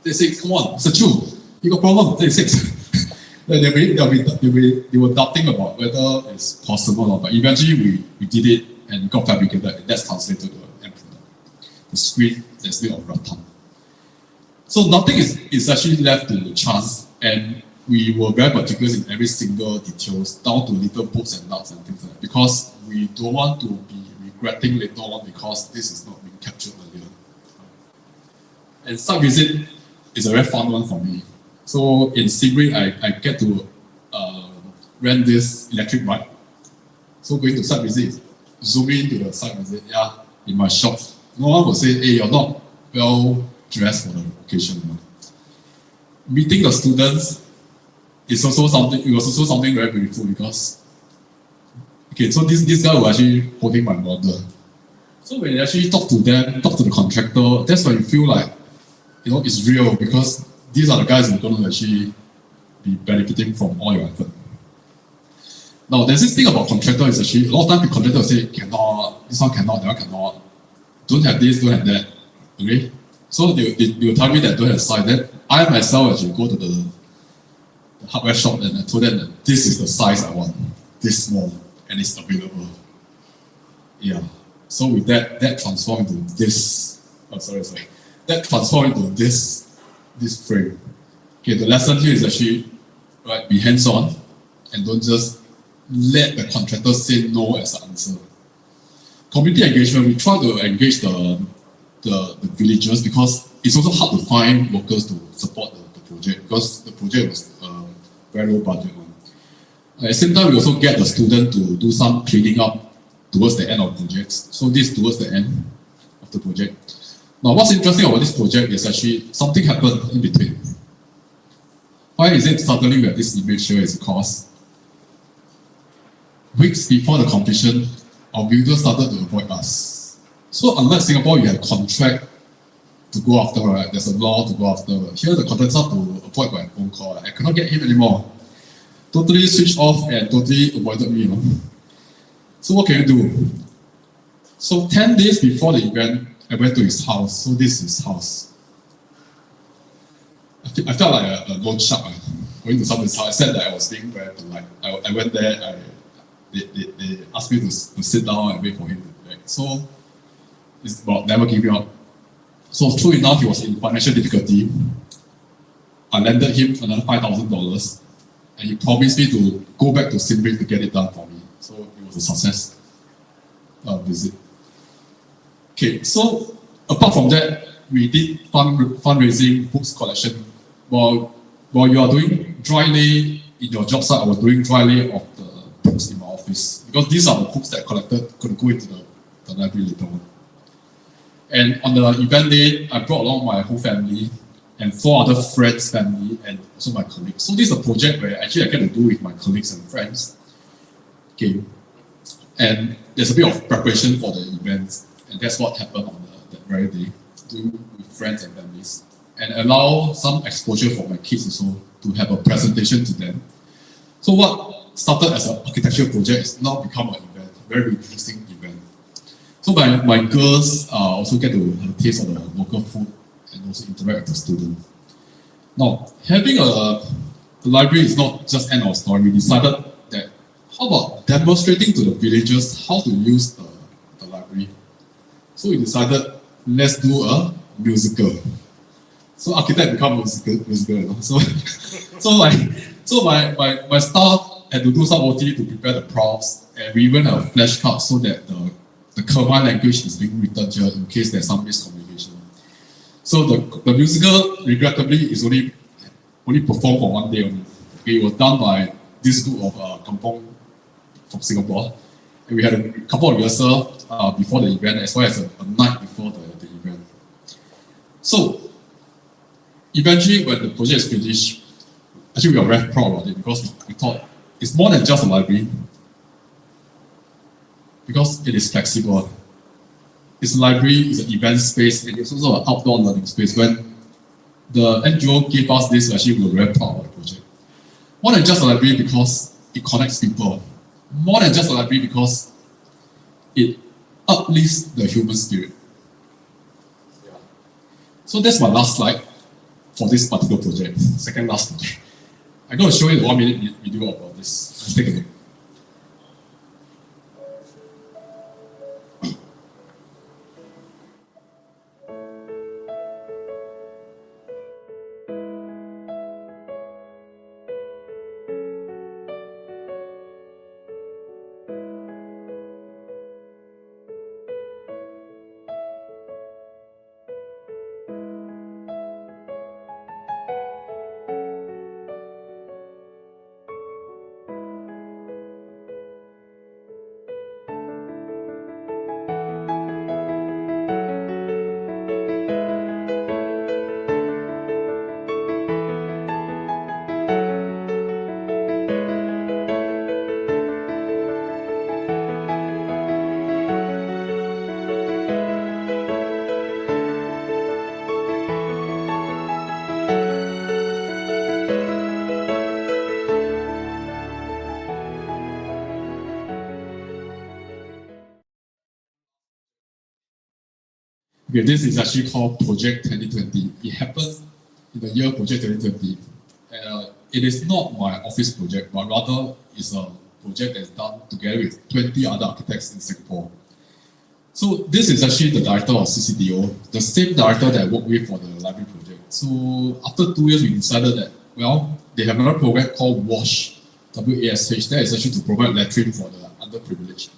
36, come on, it's a two. You got problem, 36. They were doubting about whether it's possible or not, but eventually we did it and it got fabricated, and that's translated to the end product. The screen that's made of rattan. So nothing is actually left to chance, and we were very particular in every single details, down to little bolts and nuts and things like that, because we don't want to be regretting later on because this is not being captured earlier. And site visit is a very fun one for me. So in Sebring, I get to rent this electric bike. So going to site visit, zooming into the site visit, in my shop. No one will say, hey, you're not well dressed for the occasion. Meeting the students it was also something very beautiful because, so this guy was actually holding my model. So when you actually talk to them, talk to the contractor, that's when you feel like, it's real because these are the guys who are going to actually be benefiting from all your effort. Now, there's this thing about contractor is actually, a lot of times the contractor will say, cannot, this one cannot, that one cannot, don't have this, don't have that, okay? So they'll tell me that don't have size. Then I myself actually go to the hardware shop and I told them that this is the size I want, this small, and it's available. Yeah. So with that transformed into this, that transformed into this frame. Okay, the lesson here is actually, right, be hands-on and don't just let the contractor say no as an answer. Community engagement, we try to engage the villagers because it's also hard to find workers to support the project because the project was very low budget one. At the same time, we also get the student to do some cleaning up towards the end of projects. So this towards the end of the project. Now, what's interesting about this project is actually something happened in between. Why is it suddenly we have this image here is because weeks before the completion, our builders started to avoid us. So unlike Singapore, you have a contract to go after, right? There's a law to go after. Here the contractors have to avoid by phone call. I cannot get him anymore. Totally switched off and totally avoided me. So what can you do? So 10 days before the event, I went to his house. So this is his house. I felt like a loan shark going to someone's house. I said that I was being very polite. I went there, they asked me to sit down and wait for him to back. So it's about never giving up. So true enough, he was in financial difficulty. I lended him another $5,000 and he promised me to go back to Simbing to get it done for me. So it was a success visit. Okay, so apart from that, we did fundraising, books collection. While you are doing dry lay in your job site, I was doing dry lay of the books in my office because these are the books that I collected, could go into the library later on. And on the event day, I brought along my whole family and 4 other friends' family and also my colleagues. So this is a project where actually I get to do with my colleagues and friends. Okay, and there's a bit of preparation for the event, and that's what happened on that very day, doing with friends and families, and allow some exposure for my kids also to have a presentation to them. So what started as an architecture project is now become an event, a very interesting event. So my girls also get to have a taste of the local food and also interact with the students. Now, having a library is not just end of story. We decided that how about demonstrating to the villagers how to use the library? So we decided, let's do a musical. So architect become musical. You know? So my staff had to do some OT to prepare the props, and we even have a flashcard so that the Khmer language is being written here in case there's some miscommunication. So the musical, regrettably, is only performed for one day only. Okay, it was done by this group of kampong from Singapore. And we had a couple of rehearsals before the event, as well as a night before the event. So eventually, when the project is finished, actually we are very proud of it because we thought it's more than just a library, because it is flexible. It's a library, it's an event space, and it's also an outdoor learning space. When the NGO gave us this, actually we were very proud of the project. More than just a library because it connects people. More than just a library because it uplifts the human spirit. Yeah. So that's my last slide for this particular project, second last project. I'm going to show you the 1-minute video about this. Let's take a look. Okay, this is actually called Project 2020. It happens in the year Project 2020. It is not my office project, but rather it's a project that's done together with 20 other architects in Singapore. So this is actually the director of CCDO, the same director that I worked with for the library project. So after 2 years, we decided that, well, they have another program called WASH, W-A-S-H, that is actually to provide lettering for the underprivileged.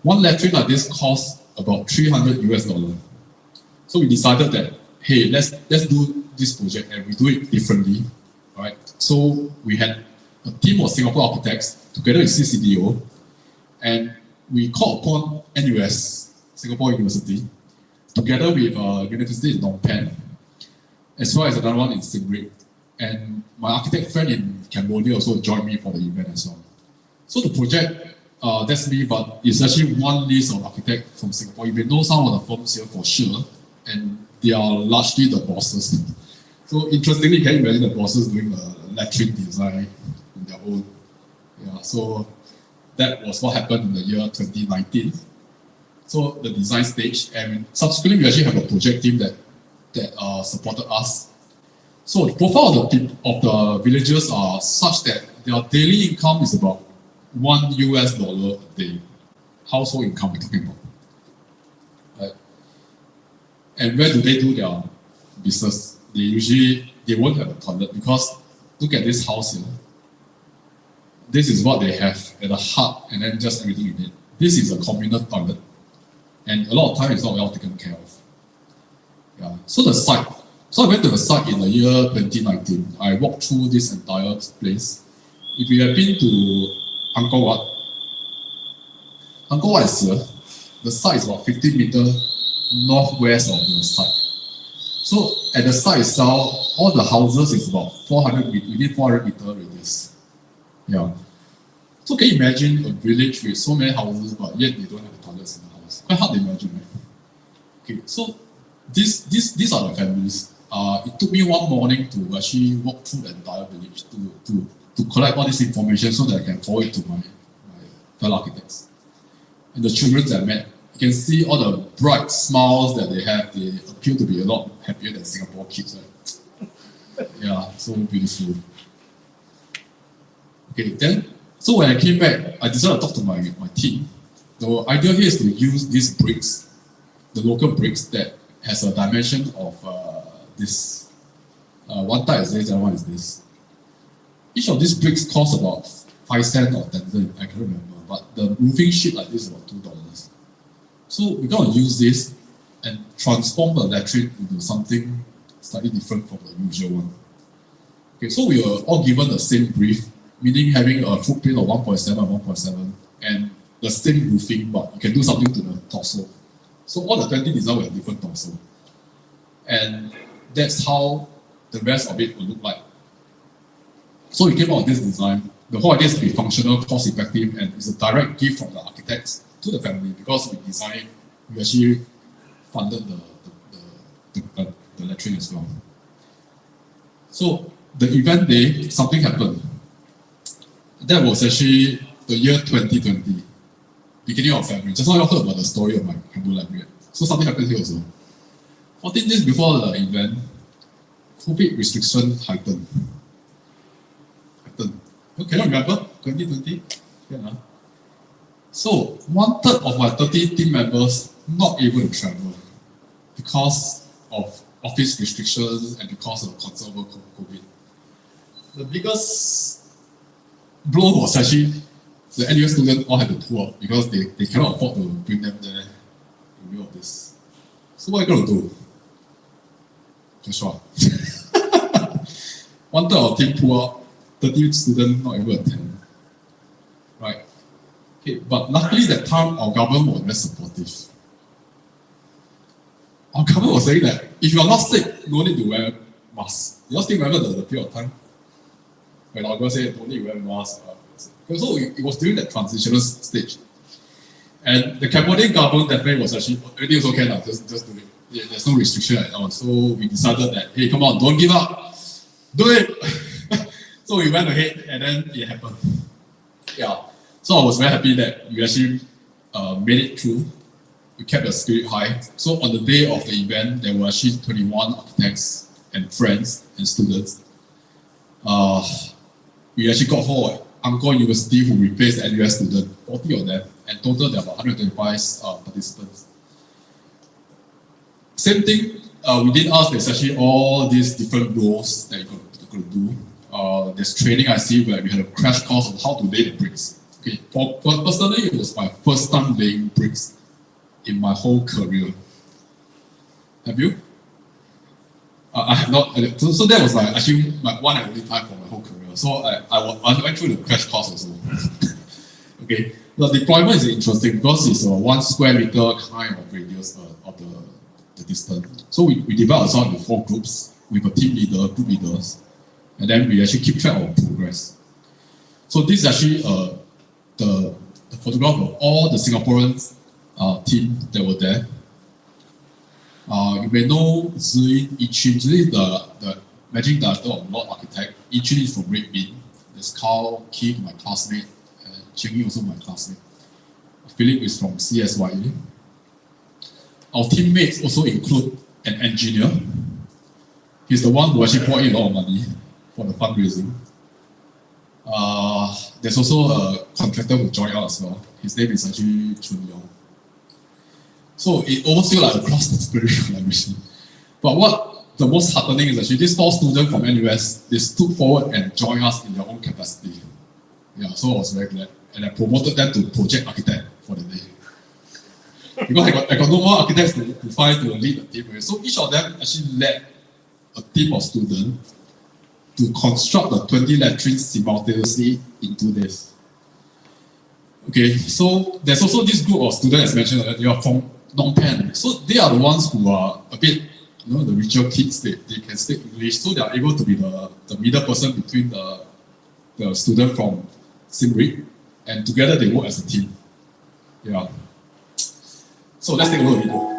One lettering like this costs about $300 US. So we decided that, hey, let's do this project and we do it differently, right? So we had a team of Singapore architects together with CCDO, and we called upon NUS, Singapore University, together with a university in Phnom Penh, as well as another one in Siem Reap. And my architect friend in Cambodia also joined me for the event as well. So the project, that's me, but it's actually one list of architects from Singapore. You may know some of the firms here for sure, and they are largely the bosses. So interestingly, you can imagine the bosses doing the lettering design on their own. Yeah, so that was what happened in the year 2019. So the design stage, and subsequently we actually have a project team that supported us. So the profile of the villagers are such that their daily income is about $1 US a day. Household income we're talking about. Right? And where do they do their business? They won't have a toilet, because look at this house here. This is what they have at the hut, and then just everything in it. This is a communal toilet, and a lot of time it's not well taken care of. Yeah. So the site. So I went to the site in the year 2019. I walked through this entire place. If you have been to Angkor Wat, Angkor Wat is here. The site is about 50 meters northwest of the site. So at the site itself, all the houses is about 400 meters, within 400 meter radius. Yeah. So can you imagine a village with so many houses, but yet they don't have toilets in the house? Quite hard to imagine, right? Okay, so these are the families. It took me one morning to actually walk through the entire village to collect all this information so that I can forward it to my fellow architects. And the children that I met, you can see all the bright smiles that they have. They appear to be a lot happier than Singapore kids, right? Yeah, so beautiful. Okay, then, so when I came back, I decided to talk to my team. The idea here is to use these bricks, the local bricks that has a dimension of this. One type is this, and one is this. Each of these bricks costs about 5 cents or 10 cents, I can't remember, but the roofing sheet like this is about $2. So we're going to use this and transform the lettering into something slightly different from the usual one. Okay, so we were all given the same brief, meaning having a footprint of 1.7 and 1.7, and the same roofing, but you can do something to the torso. So all the 20 designs will have different torso. And that's how the rest of it will look like. So we came out with this design. The whole idea is to be functional, cost-effective, and it's a direct gift from the architects to the family, because we designed, we actually funded the lettering as well. So the event day, something happened. That was actually the year 2020, beginning of February. Just now you heard about the story of my Hamburg library. So something happened here also. 14 days before the event, COVID restriction heightened. Can you remember 2020? Yeah. So 1/3 of my 30 team members not able to travel because of office restrictions and because of concern over COVID. The biggest blow was actually the NUS students all had to tour because they cannot afford to bring them there in view of this. So what are you going to do? Joshua. 1/3 of team pull out, 30 students not able to attend. Right? Okay, but luckily that time our government was very supportive. Our government was saying that if you are not sick, no need to wear mask. You all still remember the period of time when our government said don't need to wear mask. So it was during that transitional stage. And the Cambodian government definitely was actually, everything was okay now, just do it. Yeah, there's no restriction at all. So we decided that, hey, come on, don't give up. Do it. So we went ahead and then it happened. Yeah. So I was very happy that we actually made it through. we kept the spirit high. So on the day of the event, there were actually 21 architects and friends and students. We actually got hold of Angkor University who replaced the NUS student, 40 of them, and total there were 125 participants. Same thing, within us, there's actually all these different roles that you could do. There's training I see where we had a crash course on how to lay the bricks. Okay, personally, it was my first time laying bricks in my whole career. Have you? I have not. So that was like actually my one and only time for my whole career. So I went through the crash course also. Okay, the deployment is interesting because it's a 1 square meter kind of radius of the distance. So we divide ourselves into 4 groups with a team leader, group leaders, and then we actually keep track of progress. So this is actually the photograph of all the Singaporean team that were there. You may know Zui Yichin. Zui is the managing director of Lord Architect. Yichin is from Red Bean. There's Carl, Keng, my classmate, Cheng Yi also my classmate. Philip is from CSYE. Our teammates also include an engineer. He's the one who actually poured in a lot of money for the fundraising. There's also a contractor who joined us as well. His name is actually Chun Yong. So it almost feels like a cross-disciplinary collaboration. But what the most heartening is actually these 4 students from NUS, they stood forward and joined us in their own capacity. Yeah, so I was very glad. And I promoted them to project architect for the day. Because I got no more architects to find to lead the team. So each of them actually led a team of students to construct the 20 latrines simultaneously in 2 days. Okay, so there's also this group of students as mentioned earlier from Phnom Penh. So they are the ones who are a bit, the richer kids, they can speak English, so they are able to be the middle person between the student from Siem Reap, and together they work as a team. Yeah. So let's take a look at it.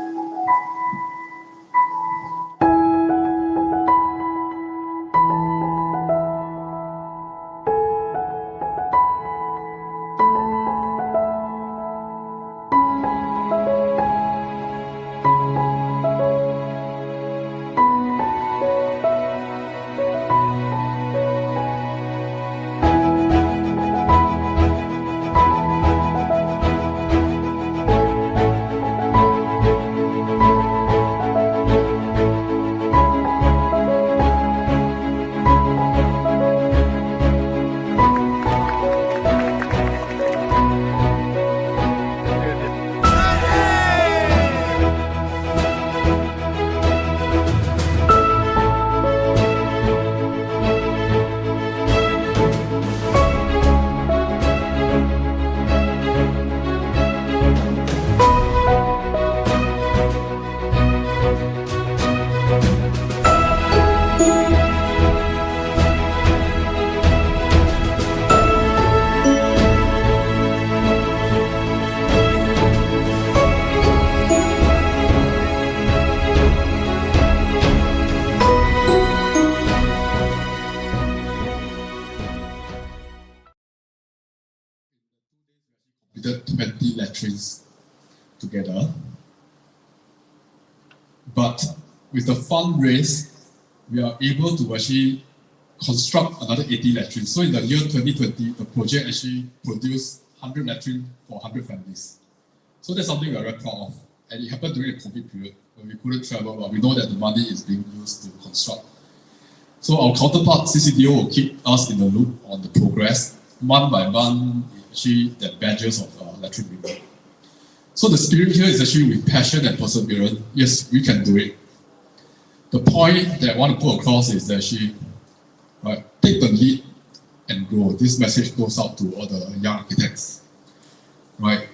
We did 20 latrines together. But with the fundraise, we are able to actually construct another 80 latrines. So in the year 2020, the project actually produced 100 latrines for 100 families. So that's something we are very proud of. And it happened during the COVID period when we couldn't travel, but we know that the money is being used to construct. So our counterpart, CCDO, will keep us in the loop on the progress. Month by month, actually, that badges of latrine removal. So the spirit here is actually with passion and perseverance. Yes, we can do it. The point that I want to put across is that actually, take the lead and grow. This message goes out to all the young architects, right?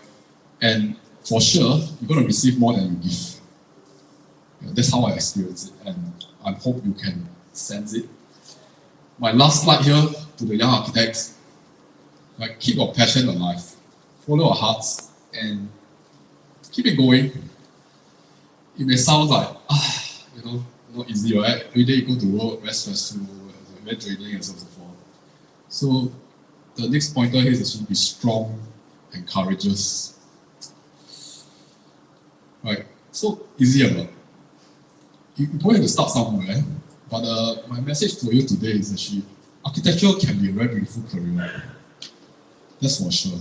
And for sure, you're going to receive more than you give. That's how I experience it, and I hope you can sense it. My last slide here to the young architects: keep your passion alive, follow your hearts, and keep it going. It may sound like not easy, right? Every day you go to work, very stressful, very draining, and so forth. So the next pointer here is actually be strong and courageous. So easy about. You probably have to start somewhere, but my message to you today is actually architecture can be a very beautiful career. That's for sure.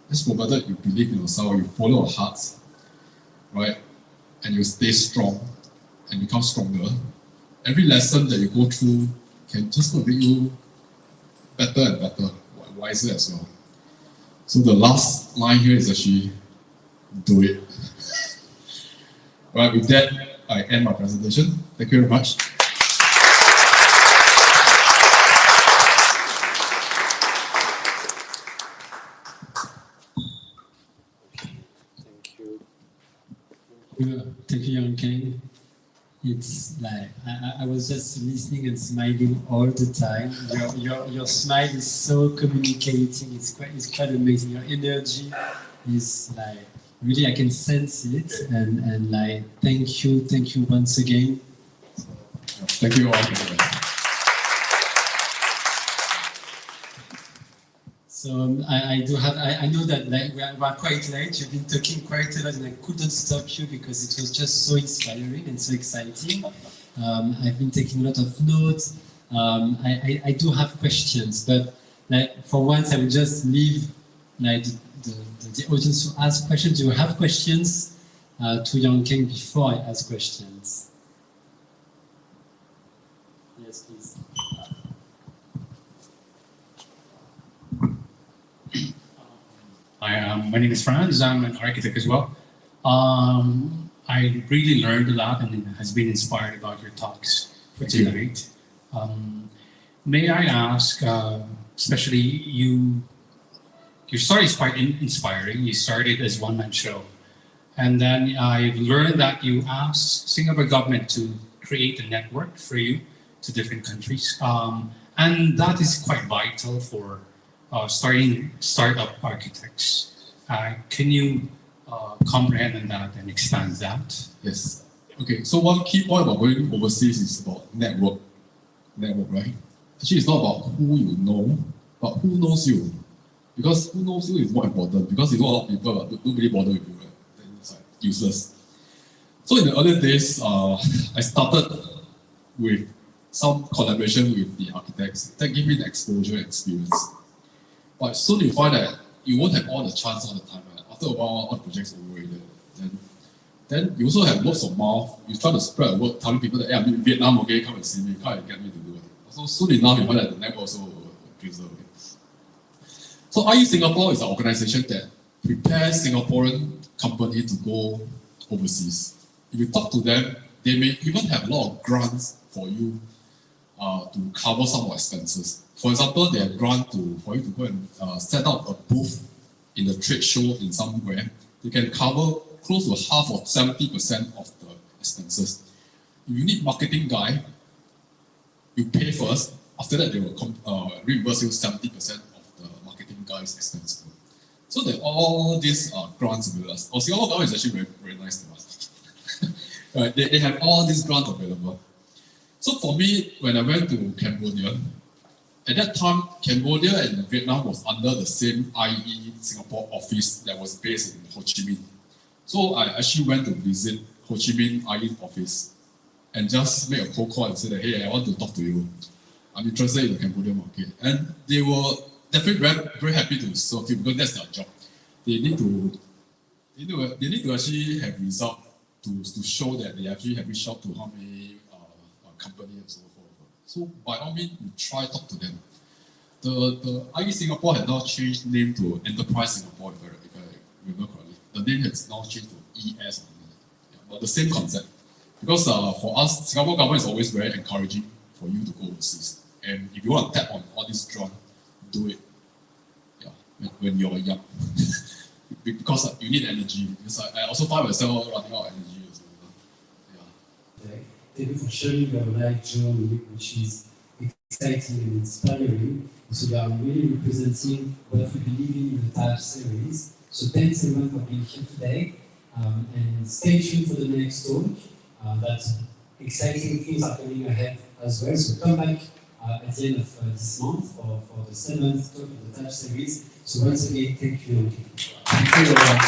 Just provided you believe in yourself, you follow your heart, right? And you stay strong and become stronger. Every lesson that you go through can just make you better and better, wiser as well. So the last line here is actually do it. Right, with that, I end my presentation. Thank you very much.
Thank you, Yann Keng. It's like I was just listening and smiling all the time. Your smile is so communicating. It's quite amazing. Your energy is like really, I can sense it, and like thank you once again.
Thank you all.
So I know that like we are quite late. You've been talking quite a lot, and I couldn't stop you because it was just so inspiring and so exciting. I've been taking a lot of notes. I do have questions, but like for once I will just leave like the audience to ask questions. Do you have questions to Yann Keng before I ask questions? Yes, please.
Hi, my name is Franz. I'm an architect as well. I really learned a lot and has been inspired about your talks for tonight. May I ask, especially your story is quite inspiring. You started as one-man show, and then I've learned that you asked Singapore government to create a network for you to different countries, and that is quite vital for startup architects. Can you comprehend on that and expand that?
Yes. Okay, so one key point about going overseas is about network, right? Actually, it's not about who you know, but who knows you. Because who knows you is more important, because you know a lot of people, but don't really bother with you, right? Then it's like useless. So in the early days, I started with some collaboration with the architects. That gave me the exposure and experience. But soon you find that you won't have all the chance all the time. Right? After a while, all the projects are over already. Then you also have lots of mouth. You try to spread the word, telling people that, hey, I'm in Vietnam, okay, come and see me, come and get me to do it. So soon enough, you find that the network also will drizzle away. So IE Singapore is an organization that prepares Singaporean company to go overseas. If you talk to them, they may even have a lot of grants for you to cover some of expenses. For example, they have grant for you to go and set up a booth in a trade show in somewhere. They can cover close to half or 70% of the expenses. If you need marketing guy, you pay first. After that, they will reimburse you 70% of the marketing guy's expenses. So there are all these grants available. Singapore government is actually very, very nice to us. Right? They have all these grants available. So for me, when I went to Cambodia, at that time, Cambodia and Vietnam was under the same IE Singapore office that was based in Ho Chi Minh. So I actually went to visit Ho Chi Minh IE office and just make a cold call and say that, hey, I want to talk to you. I'm interested in the Cambodian market. And they were definitely very, very happy to serve you because that's their job. They need to actually have result to show that they actually have reached out to how many companies and so forth. So by all means, you try to talk to them. The IE Singapore has now changed name to Enterprise Singapore, if I remember correctly. The name has now changed to ES, but the same concept. Because for us, Singapore government is always very encouraging for you to go overseas. And if you want to tap on all this grant, do it. Yeah, when you're young. Because you need energy. Because I also find myself running out of energy.
Thank you for sharing your life journey, which is exciting and inspiring. So you are really representing what we believe in the TAP series. So thanks everyone for being here today. And stay tuned for the next talk. That exciting things are coming ahead as well. So come back at the end of this month for the 7th talk of the TAP series. So once again, thank you. Thank you very much.